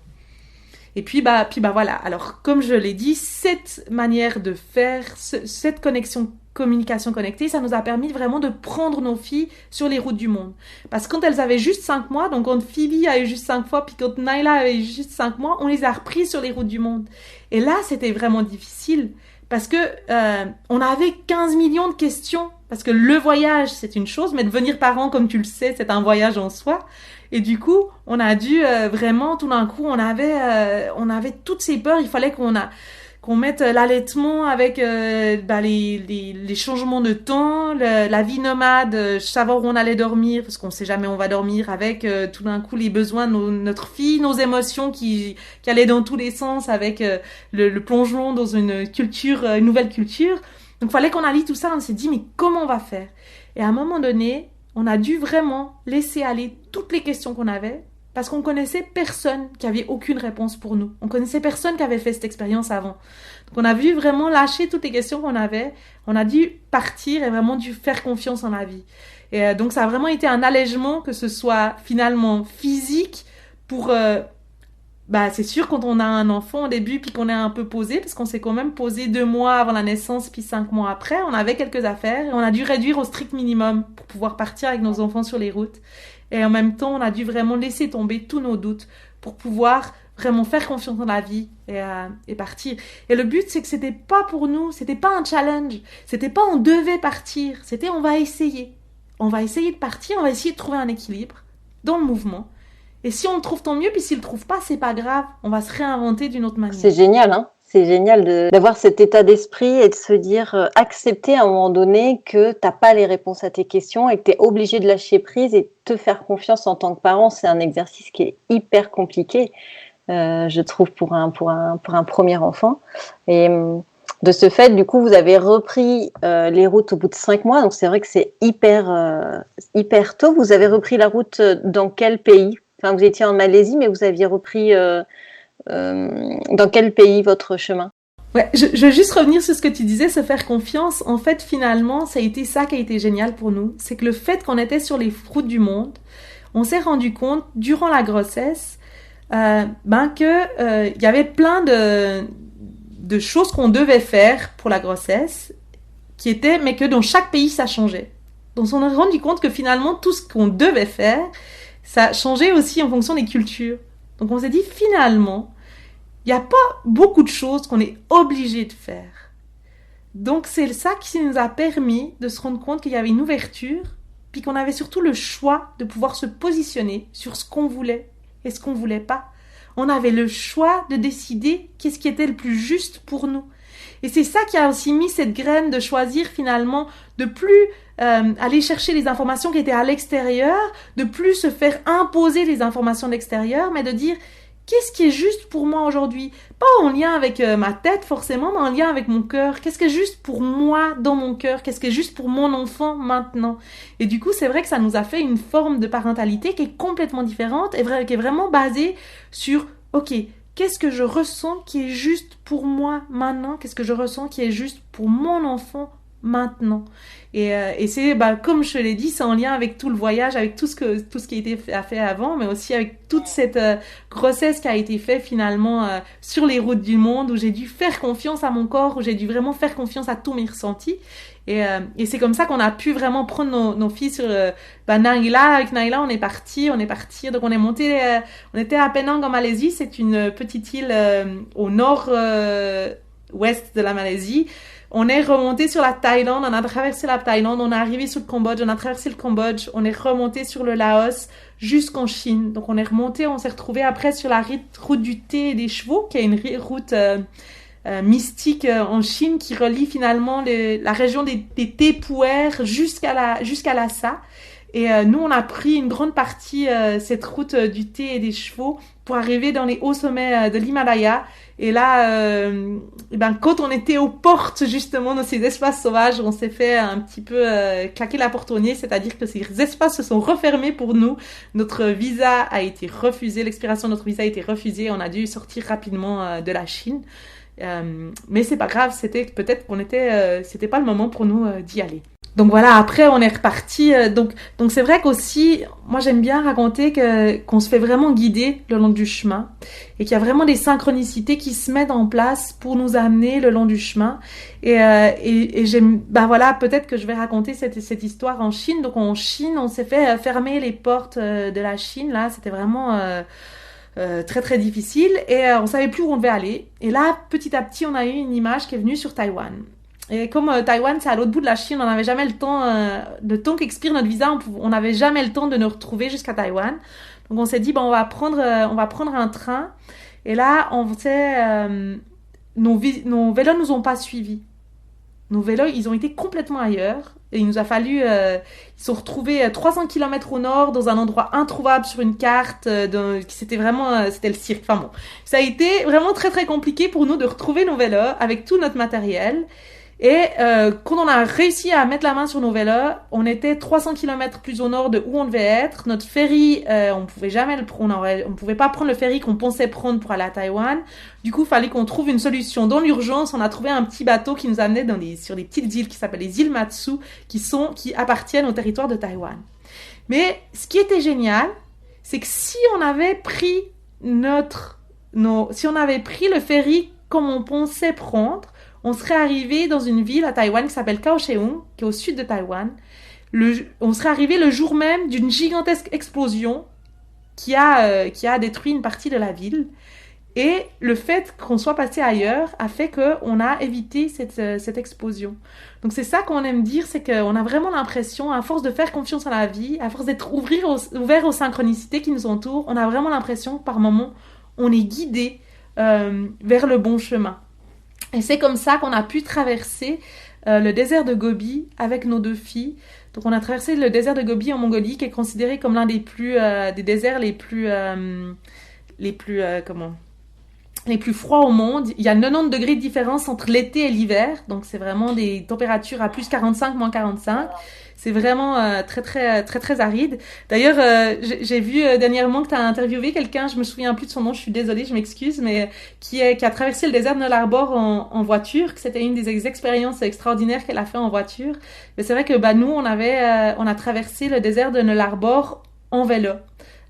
Et puis voilà. Alors comme je l'ai dit, cette manière de faire, cette communication connectée, ça nous a permis vraiment de prendre nos filles sur les routes du monde. Parce que quand elles avaient juste 5 mois, donc quand Phoebe a eu juste 5 mois, puis quand Naila avait eu juste 5 mois, on les a reprises sur les routes du monde. Et là, c'était vraiment difficile parce que on avait 15 millions de questions. Parce que le voyage, c'est une chose, mais devenir parent, comme tu le sais, c'est un voyage en soi. Et du coup, on a dû vraiment, tout d'un coup, on avait toutes ces peurs. Il fallait qu'on mette l'allaitement avec les changements de temps, la vie nomade, savoir où on allait dormir, parce qu'on sait jamais où on va dormir, avec tout d'un coup les besoins de notre fille, nos émotions qui allaient dans tous les sens, avec le plongeon dans une nouvelle culture. Donc il fallait qu'on allie tout ça, on s'est dit mais comment on va faire? Et à un moment donné, on a dû vraiment laisser aller toutes les questions qu'on avait, parce qu'on connaissait personne qui avait aucune réponse pour nous. On connaissait personne qui avait fait cette expérience avant. Donc on a vu vraiment lâcher toutes les questions qu'on avait. On a dû partir et vraiment dû faire confiance en la vie. Et donc ça a vraiment été un allègement, que ce soit finalement physique pour... c'est sûr quand on a un enfant au début puis qu'on est un peu posé, parce qu'on s'est quand même posé 2 mois avant la naissance puis 5 mois après, on avait quelques affaires et on a dû réduire au strict minimum pour pouvoir partir avec nos enfants sur les routes. Et en même temps, on a dû vraiment laisser tomber tous nos doutes pour pouvoir vraiment faire confiance en la vie et partir. Et le but, c'est que c'était pas pour nous, c'était pas un challenge, c'était pas on devait partir, c'était on va essayer. On va essayer de partir, on va essayer de trouver un équilibre dans le mouvement. Et si on le trouve, tant mieux, puis s'il le trouve pas, c'est pas grave, on va se réinventer d'une autre manière. C'est génial, hein. C'est génial d'avoir cet état d'esprit et de se dire, accepter à un moment donné que tu n'as pas les réponses à tes questions et que tu es obligé de lâcher prise et de te faire confiance en tant que parent. C'est un exercice qui est hyper compliqué, je trouve, pour un premier enfant. Et de ce fait, du coup, vous avez repris les routes au bout de 5 mois. Donc, c'est vrai que c'est hyper tôt. Vous avez repris la route dans quel pays? Enfin, vous étiez en Malaisie, mais vous aviez repris... dans quel pays votre chemin? Ouais, je veux juste revenir sur ce que tu disais, se faire confiance. En fait, finalement, ça a été ça qui a été génial pour nous. C'est que le fait qu'on était sur les routes du monde, on s'est rendu compte, durant la grossesse, que y avait plein de choses qu'on devait faire pour la grossesse, mais que dans chaque pays, ça changeait. Donc, on s'est rendu compte que finalement, tout ce qu'on devait faire, ça changeait aussi en fonction des cultures. Donc on s'est dit finalement, il n'y a pas beaucoup de choses qu'on est obligé de faire. Donc c'est ça qui nous a permis de se rendre compte qu'il y avait une ouverture, puis qu'on avait surtout le choix de pouvoir se positionner sur ce qu'on voulait et ce qu'on voulait pas. On avait le choix de décider qu'est-ce qui était le plus juste pour nous. Et c'est ça qui a aussi mis cette graine de choisir finalement de plus aller chercher les informations qui étaient à l'extérieur, de plus se faire imposer les informations de l'extérieur, mais de dire qu'est-ce qui est juste pour moi aujourd'hui? Pas en lien avec ma tête forcément, mais en lien avec mon cœur. Qu'est-ce qui est juste pour moi dans mon cœur? Qu'est-ce qui est juste pour mon enfant maintenant? Et du coup, c'est vrai que ça nous a fait une forme de parentalité qui est complètement différente et qui est vraiment basée sur, ok, qu'est-ce que je ressens qui est juste pour moi maintenant? Qu'est-ce que je ressens qui est juste pour mon enfant maintenant? Et c'est, comme je te l'ai dit, c'est en lien avec tout le voyage, avec tout ce qui a été fait avant, mais aussi avec toute cette grossesse qui a été faite finalement sur les routes du monde, où j'ai dû faire confiance à mon corps, où j'ai dû vraiment faire confiance à tous mes ressentis. Et c'est comme ça qu'on a pu vraiment prendre nos filles sur Naila. Avec Naila, on est parti. Donc on est monté, on était à Penang en Malaisie. C'est une petite île au nord ouest de la Malaisie, On est remonté sur la Thaïlande, on a traversé la Thaïlande, on est arrivé sur le Cambodge, on a traversé le Cambodge, on est remonté sur le Laos jusqu'en Chine. Donc on est remonté, on s'est retrouvé après sur la route du thé et des chevaux, qui est une route mystique en Chine qui relie finalement la région des thé-pu'er jusqu'à Lhasa. Et nous, on a pris une grande partie cette route du thé et des chevaux pour arriver dans les hauts sommets de l'Himalaya. Et là, quand on était aux portes justement de ces espaces sauvages, on s'est fait un petit peu claquer la porte au nez, c'est-à-dire que ces espaces se sont refermés pour nous. Notre visa a été refusé, l'expiration de notre visa a été refusée. On a dû sortir rapidement de la Chine. Mais c'est pas grave, c'était peut-être c'était pas le moment pour nous d'y aller. Donc voilà, après on est reparti. Donc c'est vrai qu'aussi, moi j'aime bien raconter qu'on se fait vraiment guider le long du chemin et qu'il y a vraiment des synchronicités qui se mettent en place pour nous amener le long du chemin. Et j'aime, voilà, peut-être que je vais raconter cette histoire en Chine. Donc en Chine, on s'est fait fermer les portes de la Chine. Là, c'était vraiment très très difficile et on savait plus où on devait aller. Et là, petit à petit, on a eu une image qui est venue sur Taïwan. Et comme Taïwan, c'est à l'autre bout de la Chine, on n'avait jamais le temps qu'expire notre visa, on n'avait jamais le temps de nous retrouver jusqu'à Taïwan. Donc on s'est dit, on va prendre un train. Et là, nos vélos nous ont pas suivis. Nos vélos, ils ont été complètement ailleurs. Et il nous a fallu, ils sont retrouvés 300 km au nord, dans un endroit introuvable sur une carte. C'était le cirque. Enfin bon, ça a été vraiment très très compliqué pour nous de retrouver nos vélos avec tout notre matériel. Et quand on a réussi à mettre la main sur nos vélos, on était 300 km plus au nord de où on devait être. Notre ferry, on pouvait jamais on pouvait pas prendre le ferry qu'on pensait prendre pour aller à Taïwan. Du coup, il fallait qu'on trouve une solution. Dans l'urgence, on a trouvé un petit bateau qui nous amenait sur des petites îles qui s'appellent les îles Matsu, qui appartiennent au territoire de Taïwan. Mais ce qui était génial, c'est que si on avait pris si on avait pris le ferry comme on pensait prendre, on serait arrivé dans une ville à Taïwan qui s'appelle Kaohsiung, qui est au sud de Taïwan. On serait arrivé le jour même d'une gigantesque explosion qui a détruit une partie de la ville. Et le fait qu'on soit passé ailleurs a fait qu'on a évité cette explosion. Donc c'est ça qu'on aime dire, c'est qu'on a vraiment l'impression, à force de faire confiance à la vie, à force d'être ouvert aux synchronicités qui nous entourent, on a vraiment l'impression que par moments, on est guidé vers le bon chemin. Et c'est comme ça qu'on a pu traverser le désert de Gobi avec nos 2 filles. Donc on a traversé le désert de Gobi en Mongolie, qui est considéré comme l'un des déserts les plus froids au monde. Il y a 90 degrés de différence entre l'été et l'hiver. Donc c'est vraiment des températures à plus 45, moins 45. C'est vraiment très, très, très, très aride. D'ailleurs, j'ai vu dernièrement que tu as interviewé quelqu'un, je me souviens plus de son nom, je suis désolée, je m'excuse, mais qui a traversé le désert de Null Arbor en voiture, que c'était une des expériences extraordinaires qu'elle a fait en voiture. Mais c'est vrai que nous, on a traversé le désert de Null Arbor en vélo,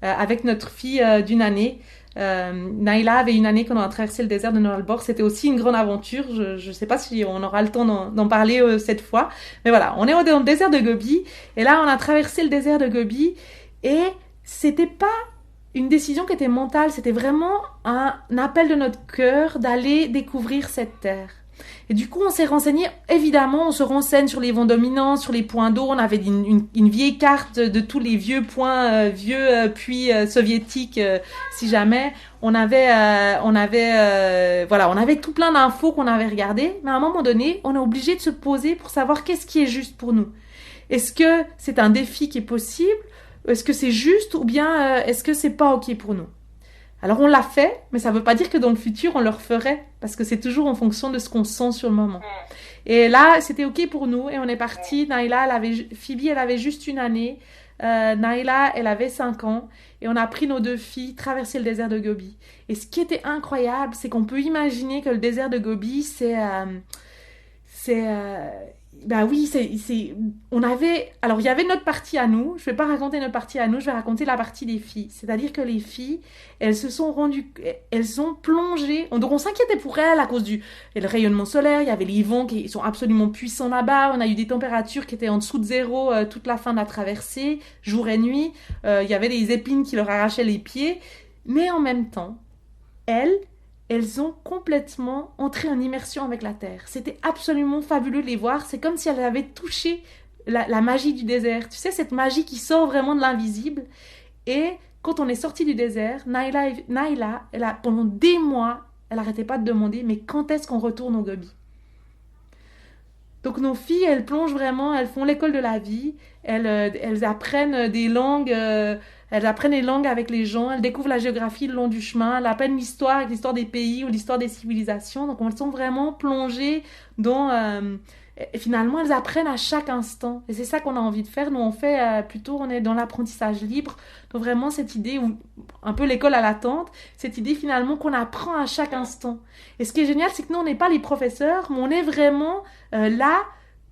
avec notre fille d'une année. Naïla avait une année qu'on a traversé le désert de Null Arbor. C'était aussi une grande aventure. Je sais pas si on aura le temps d'en parler cette fois. Mais voilà, on est dans le désert de Gobi. Et là, on a traversé le désert de Gobi. Et c'était pas une décision qui était mentale. C'était vraiment un appel de notre cœur d'aller découvrir cette terre. Et du coup, on s'est renseigné. Évidemment, on se renseigne sur les vents dominants, sur les points d'eau. On avait une vieille carte de tous les vieux points, puits soviétiques, si jamais. On avait tout plein d'infos qu'on avait regardées. Mais à un moment donné, on est obligé de se poser pour savoir qu'est-ce qui est juste pour nous. Est-ce que c'est un défi qui est possible? Est-ce que c'est juste? Ou bien est-ce que c'est pas OK pour nous? Alors on l'a fait, mais ça ne veut pas dire que dans le futur on le referait, parce que c'est toujours en fonction de ce qu'on sent sur le moment. Et là, c'était OK pour nous et on est parti. Phoebe, elle avait juste une année. Naïla, elle avait 5 ans. Et on a pris nos 2 filles, traversé le désert de Gobi. Et ce qui était incroyable, c'est qu'on peut imaginer que le désert de Gobi, alors il y avait notre partie à nous. Je vais pas raconter notre partie à nous, je vais raconter la partie des filles. C'est-à-dire que les filles, elles ont plongé. Donc on s'inquiétait pour elles à cause le rayonnement solaire. Il y avait les vents qui sont absolument puissants là-bas. On a eu des températures qui étaient en dessous de 0 toute la fin de la traversée, jour et nuit. Il y avait des épines qui leur arrachaient les pieds. Mais en même temps, elles elles ont complètement entré en immersion avec la terre. C'était absolument fabuleux de les voir. C'est comme si elles avaient touché la magie du désert. Tu sais, cette magie qui sort vraiment de l'invisible. Et quand on est sorti du désert, Naila, pendant des mois, elle n'arrêtait pas de demander, mais quand est-ce qu'on retourne au Gobi? Donc nos filles, elles plongent vraiment, elles font l'école de la vie, elles apprennent des langues, elles apprennent les langues avec les gens, elles découvrent la géographie le long du chemin, elles apprennent l'histoire avec l'histoire des pays ou l'histoire des civilisations. Donc elles sont vraiment plongées dans... et finalement, elles apprennent à chaque instant. Et c'est ça qu'on a envie de faire. Nous, on fait plutôt, on est dans l'apprentissage libre. Donc vraiment cette idée, un peu l'école à l'attente, cette idée finalement qu'on apprend à chaque instant. Et ce qui est génial, c'est que nous, on n'est pas les professeurs, mais on est vraiment là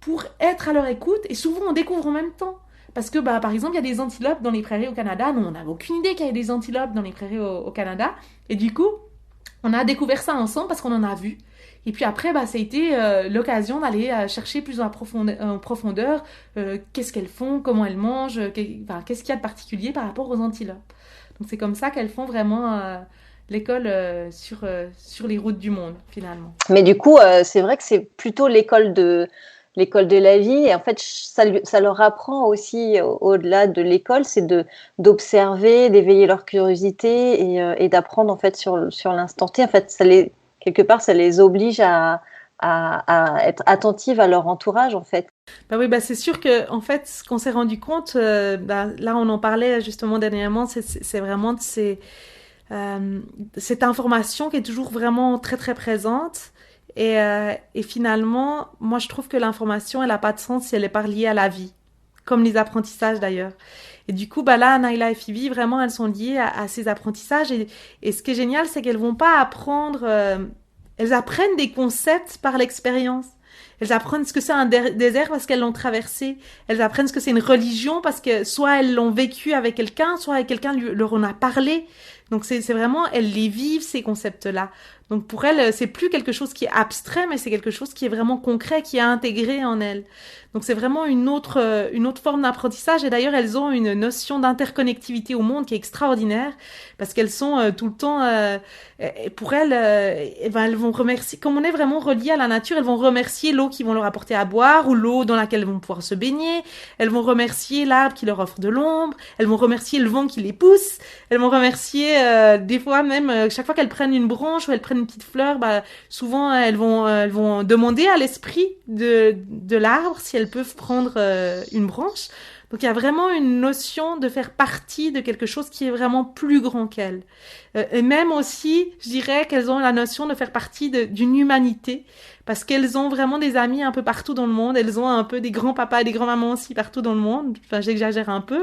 pour être à leur écoute. Et souvent, on découvre en même temps. Parce que, par exemple, il y a des antilopes dans les prairies au Canada. Nous, on n'avait aucune idée qu'il y avait des antilopes dans les prairies au Canada. Et du coup, on a découvert ça ensemble parce qu'on en a vu. Et puis après, ça a été l'occasion d'aller chercher plus en profondeur qu'est-ce qu'elles font, comment elles mangent, qu'est-ce qu'il y a de particulier par rapport aux antilopes. Donc c'est comme ça qu'elles font vraiment l'école sur les routes du monde, finalement. Mais du coup, c'est vrai que c'est plutôt l'école de la vie. Et en fait, ça leur apprend aussi, au-delà de l'école, c'est d'observer, d'éveiller leur curiosité et d'apprendre en fait sur l'instant T. En fait, quelque part, ça les oblige à être attentives à leur entourage, en fait. Oui, c'est sûr que en fait, ce qu'on s'est rendu compte, là, on en parlait justement dernièrement, c'est vraiment cette information qui est toujours vraiment très très présente. Et finalement, moi, je trouve que l'information, elle n'a pas de sens si elle n'est pas reliée à la vie, comme les apprentissages d'ailleurs. Et du coup, là, Naila et Phoebe, vraiment, elles sont liées à ces apprentissages. Et ce qui est génial, c'est qu'elles vont pas apprendre... elles apprennent des concepts par l'expérience. Elles apprennent ce que c'est un désert parce qu'elles l'ont traversé. Elles apprennent ce que c'est une religion parce que soit elles l'ont vécu avec quelqu'un, soit quelqu'un leur en a parlé. Donc c'est vraiment, elles les vivent, ces concepts-là. Donc pour elles, c'est plus quelque chose qui est abstrait, mais c'est quelque chose qui est vraiment concret, qui est intégré en elles. Donc c'est vraiment une autre forme d'apprentissage. Et d'ailleurs, elles ont une notion d'interconnectivité au monde qui est extraordinaire parce qu'elles sont tout le temps... pour elles, elles vont remercier... Comme on est vraiment reliés à la nature, elles vont remercier l'eau qu'ils vont leur apporter à boire ou l'eau dans laquelle elles vont pouvoir se baigner. Elles vont remercier l'arbre qui leur offre de l'ombre. Elles vont remercier le vent qui les pousse. Elles vont remercier des fois même, chaque fois qu'elles prennent une branche ou elles prennent une petite fleur, souvent elles vont demander à l'esprit de l'arbre si elles peuvent prendre une branche. Donc il y a vraiment une notion de faire partie de quelque chose qui est vraiment plus grand qu'elles. Et même aussi, je dirais qu'elles ont la notion de faire partie d'une humanité, parce qu'elles ont vraiment des amis un peu partout dans le monde. Elles ont un peu des grands-papas et des grands-mamans aussi partout dans le monde. Enfin, j'exagère un peu.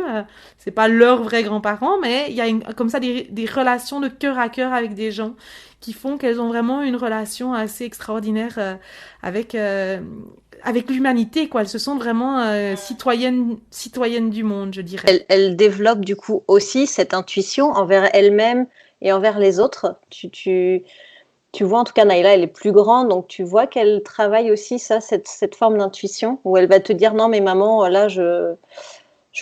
C'est pas leurs vrais grands-parents, mais il y a comme ça des relations de cœur à cœur avec des gens qui font qu'elles ont vraiment une relation assez extraordinaire avec l'humanité, quoi. Elles se sentent vraiment citoyennes du monde, je dirais. Elles développent du coup aussi cette intuition envers elles-mêmes et envers les autres. Tu vois, en tout cas, Naila, elle est plus grande, donc tu vois qu'elle travaille aussi cette forme d'intuition où elle va te dire non, mais maman, là, je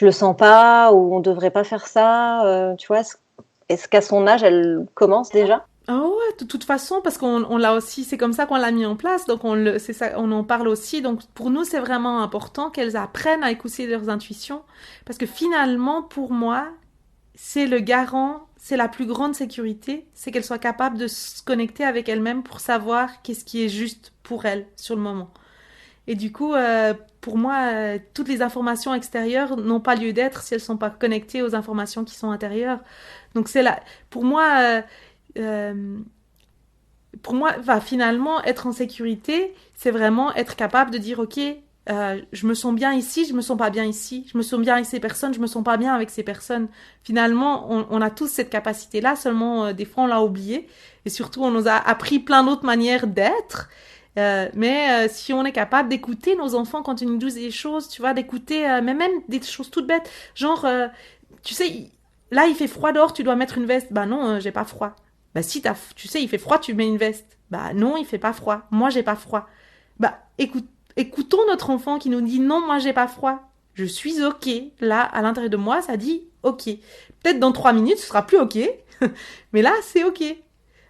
le sens pas, ou on devrait pas faire ça. Tu vois, est-ce qu'à son âge, elle commence déjà? Ah ouais, de toute façon, parce qu'on l'a aussi, c'est comme ça qu'on l'a mis en place, donc c'est ça, on en parle aussi. Donc pour nous, c'est vraiment important qu'elles apprennent à écouter leurs intuitions, parce que finalement, pour moi, c'est le garant, c'est la plus grande sécurité, c'est qu'elles soient capables de se connecter avec elles-mêmes pour savoir qu'est-ce qui est juste pour elles sur le moment. Et du coup, pour moi, toutes les informations extérieures n'ont pas lieu d'être si elles sont pas connectées aux informations qui sont intérieures. Donc c'est là, pour moi, finalement, être en sécurité, c'est vraiment être capable de dire, ok, je me sens bien ici, je me sens pas bien ici, je me sens bien avec ces personnes, je me sens pas bien avec ces personnes. Finalement, on a tous cette capacité-là, seulement des fois on l'a oublié, et surtout on nous a appris plein d'autres manières d'être. Mais si on est capable d'écouter nos enfants quand ils nous disent des choses, tu vois, d'écouter, mais même des choses toutes bêtes, genre, tu sais, là il fait froid dehors, tu dois mettre une veste. Bah non, j'ai pas froid. Bah si, tu sais, il fait froid, tu mets une veste. Bah non, il fait pas froid. Moi, j'ai pas froid. Bah écoutons notre enfant qui nous dit non, moi, j'ai pas froid. Je suis ok. Là, à l'intérieur de moi, ça dit ok. Peut-être dans 3 minutes, ce sera plus ok. Mais là, c'est ok.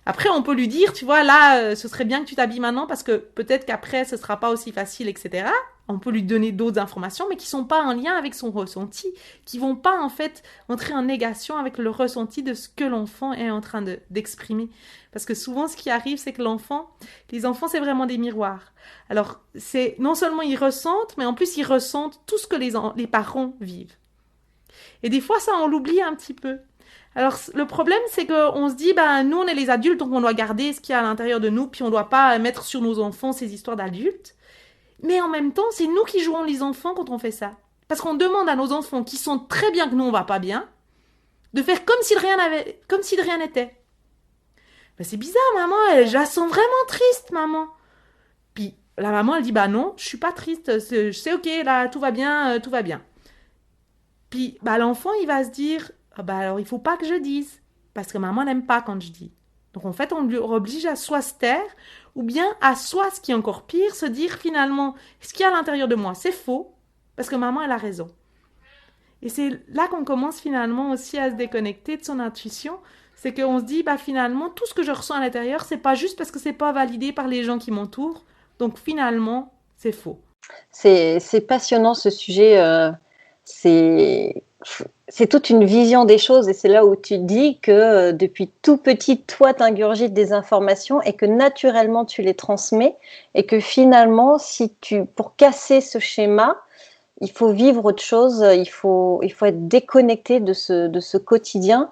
Après, on peut lui dire, tu vois, là, ce serait bien que tu t'habilles maintenant parce que peut-être qu'après, ce sera pas aussi facile, etc. On peut lui donner d'autres informations, mais qui sont pas en lien avec son ressenti, qui vont pas, en fait, entrer en négation avec le ressenti de ce que l'enfant est en train d'exprimer. Parce que souvent, ce qui arrive, c'est que les enfants, c'est vraiment des miroirs. Alors, c'est, non seulement ils ressentent, mais en plus, ils ressentent tout ce que les parents vivent. Et des fois, ça, on l'oublie un petit peu. Alors, le problème, c'est qu'on se dit, nous, on est les adultes, donc on doit garder ce qu'il y a à l'intérieur de nous, puis on ne doit pas mettre sur nos enfants ces histoires d'adultes. Mais en même temps, c'est nous qui jouons les enfants quand on fait ça. Parce qu'on demande à nos enfants, qui sentent très bien que nous, on va pas bien, de faire comme si de rien n'était. C'est bizarre, maman, je la sens vraiment triste, maman. Puis, la maman, elle dit, non, je suis pas triste, c'est ok, là, tout va bien, tout va bien. Puis, l'enfant, il va se dire, alors il faut pas que je dise, parce que maman n'aime pas quand je dis. Donc en fait, on lui oblige à soit se taire, ou bien à soit, ce qui est encore pire, se dire finalement, ce qu'il y a à l'intérieur de moi, c'est faux, parce que maman, elle a raison. Et c'est là qu'on commence finalement aussi à se déconnecter de son intuition, c'est qu'on se dit, finalement, tout ce que je ressens à l'intérieur, c'est pas juste parce que c'est pas validé par les gens qui m'entourent, donc finalement, c'est faux. C'est passionnant ce sujet, c'est toute une vision des choses et c'est là où tu dis que depuis tout petit, toi, t'ingurgites des informations et que naturellement, tu les transmets et que finalement, pour casser ce schéma, il faut vivre autre chose, il faut être déconnecté de ce quotidien.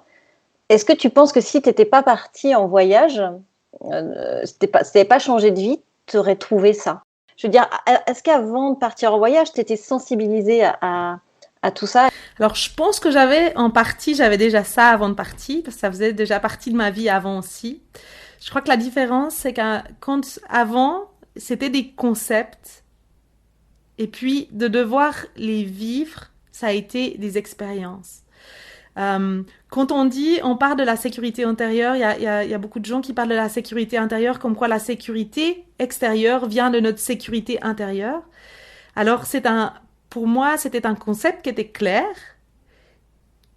Est-ce que tu penses que si tu n'étais pas partie en voyage, si tu n'avais pas changé de vie, tu aurais trouvé ça? Je veux dire, est-ce qu'avant de partir en voyage, tu étais sensibilisée à tout ça? Alors, je pense que j'avais déjà ça avant de partir, parce que ça faisait déjà partie de ma vie avant aussi. Je crois que la différence, c'est qu'avant, c'était des concepts, et puis de devoir les vivre, ça a été des expériences. Quand on parle de la sécurité intérieure, il y a beaucoup de gens qui parlent de la sécurité intérieure comme quoi la sécurité extérieure vient de notre sécurité intérieure. Alors, pour moi, c'était un concept qui était clair,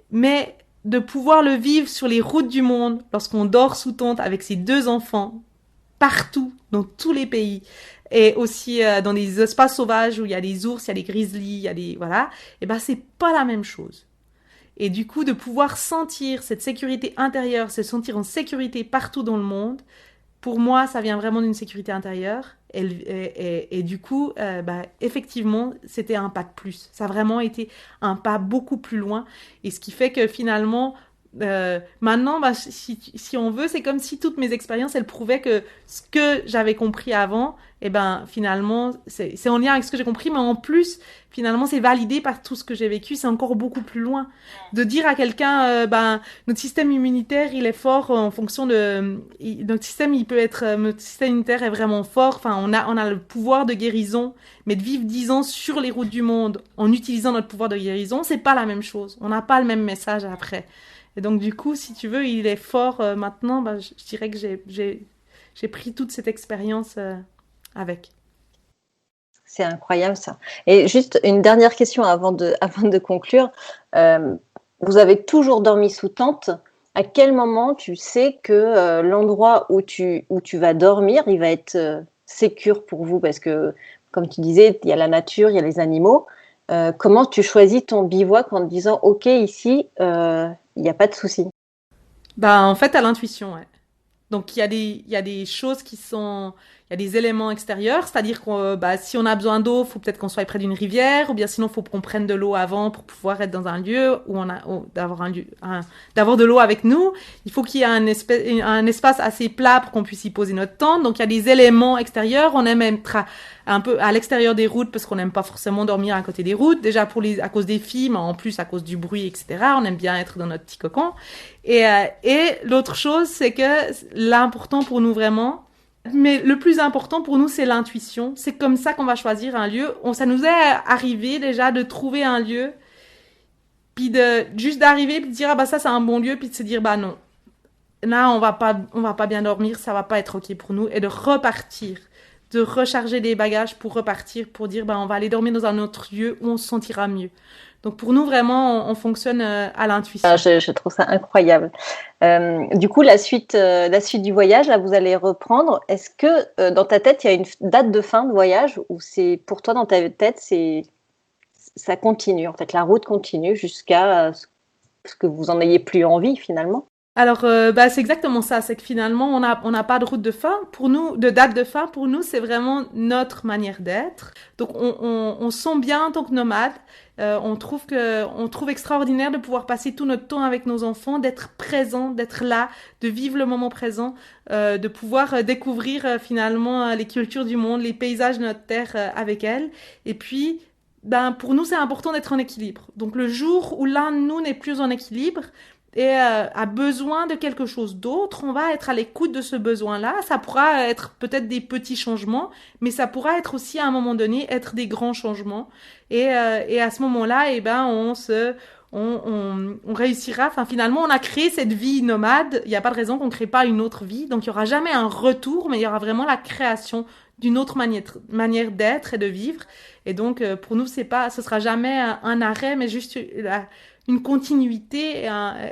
mais de pouvoir le vivre sur les routes du monde, lorsqu'on dort sous tente avec ses 2 enfants, partout, dans tous les pays, et aussi dans des espaces sauvages où il y a des ours, il y a des grizzlies, il y a voilà, c'est pas la même chose. Et du coup, de pouvoir sentir cette sécurité intérieure, se sentir en sécurité partout dans le monde, pour moi, ça vient vraiment d'une sécurité intérieure. Et du coup, effectivement, c'était un pas de plus. Ça a vraiment été un pas beaucoup plus loin. Et ce qui fait que finalement, maintenant, si on veut, c'est comme si toutes mes expériences, elles prouvaient que ce que j'avais compris avant, finalement, c'est en lien avec ce que j'ai compris, mais en plus, finalement, c'est validé par tout ce que j'ai vécu. C'est encore beaucoup plus loin. De dire à quelqu'un, notre système immunitaire, il est fort en fonction de... notre système immunitaire est vraiment fort. Enfin, on a le pouvoir de guérison, mais de vivre 10 ans sur les routes du monde en utilisant notre pouvoir de guérison, c'est pas la même chose. On n'a pas le même message après. Et donc, du coup, si tu veux, il est fort maintenant. Je dirais que j'ai pris toute cette expérience avec. C'est incroyable, ça. Et juste une dernière question avant de conclure. Vous avez toujours dormi sous tente. À quel moment tu sais que l'endroit où tu vas dormir, il va être sécure pour vous? Parce que, comme tu disais, il y a la nature, il y a les animaux. Comment tu choisis ton bivouac en te disant « Ok, ici, il n'y a pas de souci ». En fait, à l'intuition, ouais. Donc, il y a des choses qui sont... Il y a des éléments extérieurs, c'est-à-dire que si on a besoin d'eau, il faut peut-être qu'on soit près d'une rivière, ou bien sinon, il faut qu'on prenne de l'eau avant pour pouvoir être dans un lieu où d'avoir de l'eau avec nous. Il faut qu'il y ait un espace assez plat pour qu'on puisse y poser notre tente. Donc, il y a des éléments extérieurs. On aime être un peu à l'extérieur des routes parce qu'on n'aime pas forcément dormir à côté des routes. Déjà, à cause des filles, mais en plus à cause du bruit, etc. On aime bien être dans notre petit cocon. Et l'autre chose, c'est que l'important pour nous vraiment... Mais le plus important pour nous, c'est l'intuition. C'est comme ça qu'on va choisir un lieu. Ça nous est arrivé déjà de trouver un lieu, puis juste d'arriver, puis de dire, ça c'est un bon lieu, puis de se dire, non. Là, on va pas bien dormir, ça va pas être ok pour nous, et de repartir. de recharger les bagages pour repartir, pour dire on va aller dormir dans un autre lieu où on se sentira mieux. Donc pour nous, vraiment, on fonctionne à l'intuition. Je trouve ça incroyable. Du coup, la suite du voyage, là, vous allez reprendre. Est-ce que dans ta tête, il y a une date de fin de voyage ou c'est pour toi, dans ta tête, ça continue, en fait, la route continue jusqu'à ce que vous en ayez plus envie, finalement? Alors, c'est exactement ça. C'est que finalement, on n'a pas de route de fin. Pour nous, de date de fin, pour nous, c'est vraiment notre manière d'être. Donc, on sent bien en tant que nomade. On trouve extraordinaire de pouvoir passer tout notre temps avec nos enfants, d'être présent, d'être là, de vivre le moment présent, de pouvoir découvrir finalement les cultures du monde, les paysages de notre terre avec elles. Et puis, pour nous, c'est important d'être en équilibre. Donc, le jour où l'un de nous n'est plus en équilibre, et a besoin de quelque chose d'autre, on va être à l'écoute de ce besoin-là. Ça pourra être peut-être des petits changements, mais ça pourra être aussi à un moment donné être des grands changements. Et à ce moment-là, on réussira. Enfin, finalement, on a créé cette vie nomade. Il n'y a pas de raison qu'on ne crée pas une autre vie. Donc, il n'y aura jamais un retour, mais il y aura vraiment la création d'une autre manière d'être et de vivre. Et donc, pour nous, ce sera jamais un arrêt, mais juste une continuité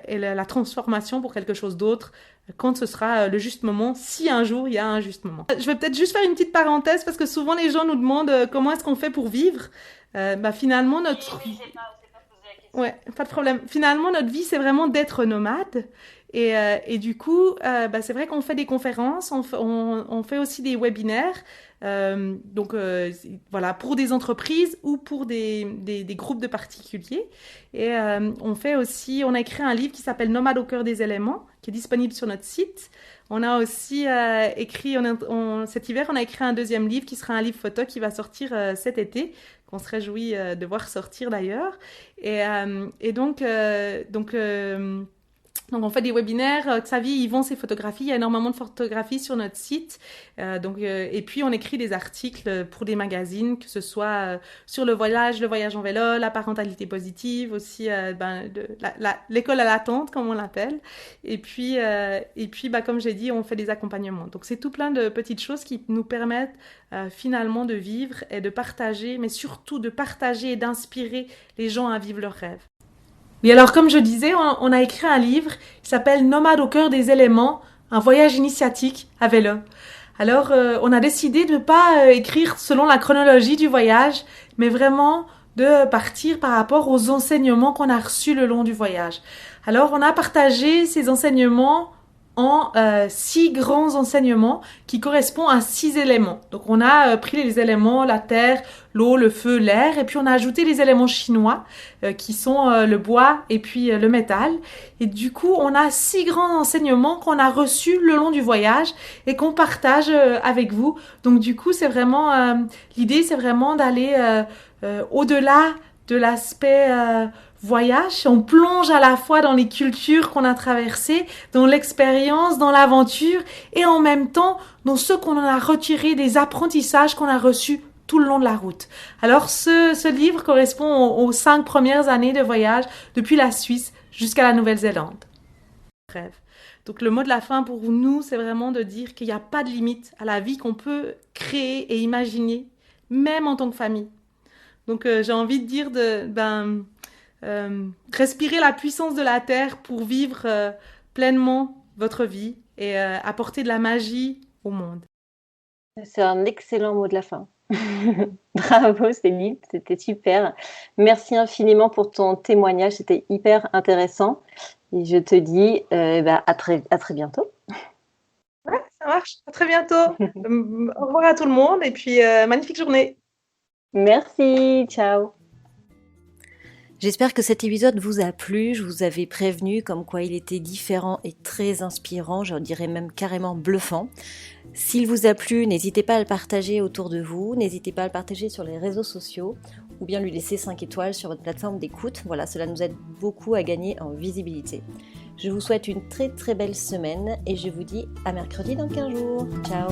et la transformation pour quelque chose d'autre quand ce sera le juste moment, si un jour il y a un juste moment. Je vais peut-être juste faire une petite parenthèse parce que souvent les gens nous demandent comment est-ce qu'on fait pour vivre. Finalement, Ouais, pas de problème. Finalement, notre vie, c'est vraiment d'être nomade. Et du coup, c'est vrai qu'on fait des conférences, on fait aussi des webinaires. Voilà, pour des entreprises ou pour des groupes de particuliers. Et on a écrit un livre qui s'appelle Nomade au cœur des éléments, qui est disponible sur notre site. On a aussi cet hiver, on a écrit un deuxième livre qui sera un livre photo qui va sortir cet été, qu'on se réjouit de voir sortir d'ailleurs. Donc on fait des webinaires, Xavier, Yvon, ses photographies, il y a énormément de photographies sur notre site. Et puis on écrit des articles pour des magazines, que ce soit sur le voyage en vélo, la parentalité positive, aussi l'école à l'attente, comme on l'appelle. Et puis comme j'ai dit, on fait des accompagnements. Donc c'est tout plein de petites choses qui nous permettent finalement de vivre et de partager, mais surtout de partager et d'inspirer les gens à vivre leurs rêves. Et alors, comme je disais, on a écrit un livre qui s'appelle « Nomade au cœur des éléments, un voyage initiatique à vélo ». Alors, on a décidé de ne pas écrire selon la chronologie du voyage, mais vraiment de partir par rapport aux enseignements qu'on a reçus le long du voyage. Alors, on a partagé ces enseignements en 6 grands enseignements qui correspondent à 6 éléments. Donc, on a pris les éléments, la terre, l'eau, le feu, l'air, et puis on a ajouté les éléments chinois qui sont le bois et puis le métal. Et du coup, on a 6 grands enseignements qu'on a reçus le long du voyage et qu'on partage avec vous. Donc, du coup, l'idée, c'est vraiment d'aller au-delà de l'aspect voyage. On plonge à la fois dans les cultures qu'on a traversées, dans l'expérience, dans l'aventure, et en même temps dans ce qu'on en a retiré des apprentissages qu'on a reçus tout le long de la route. Alors ce livre correspond aux 5 premières années de voyage depuis la Suisse jusqu'à la Nouvelle-Zélande. Bref. Donc le mot de la fin pour nous, c'est vraiment de dire qu'il n'y a pas de limite à la vie qu'on peut créer et imaginer, même en tant que famille. Donc j'ai envie de dire respirer la puissance de la terre pour vivre pleinement votre vie et apporter de la magie au monde. C'est un excellent mot de la fin. Bravo Céline, c'était super. Merci infiniment pour ton témoignage, c'était hyper intéressant. Et je te dis à très bientôt. Ouais, ça marche. À très bientôt. Au revoir à tout le monde et puis magnifique journée. Merci, ciao. J'espère que cet épisode vous a plu, je vous avais prévenu comme quoi il était différent et très inspirant, je dirais même carrément bluffant. S'il vous a plu, n'hésitez pas à le partager autour de vous, n'hésitez pas à le partager sur les réseaux sociaux ou bien lui laisser 5 étoiles sur votre plateforme d'écoute. Voilà, cela nous aide beaucoup à gagner en visibilité. Je vous souhaite une très très belle semaine et je vous dis à mercredi dans 15 jours. Ciao.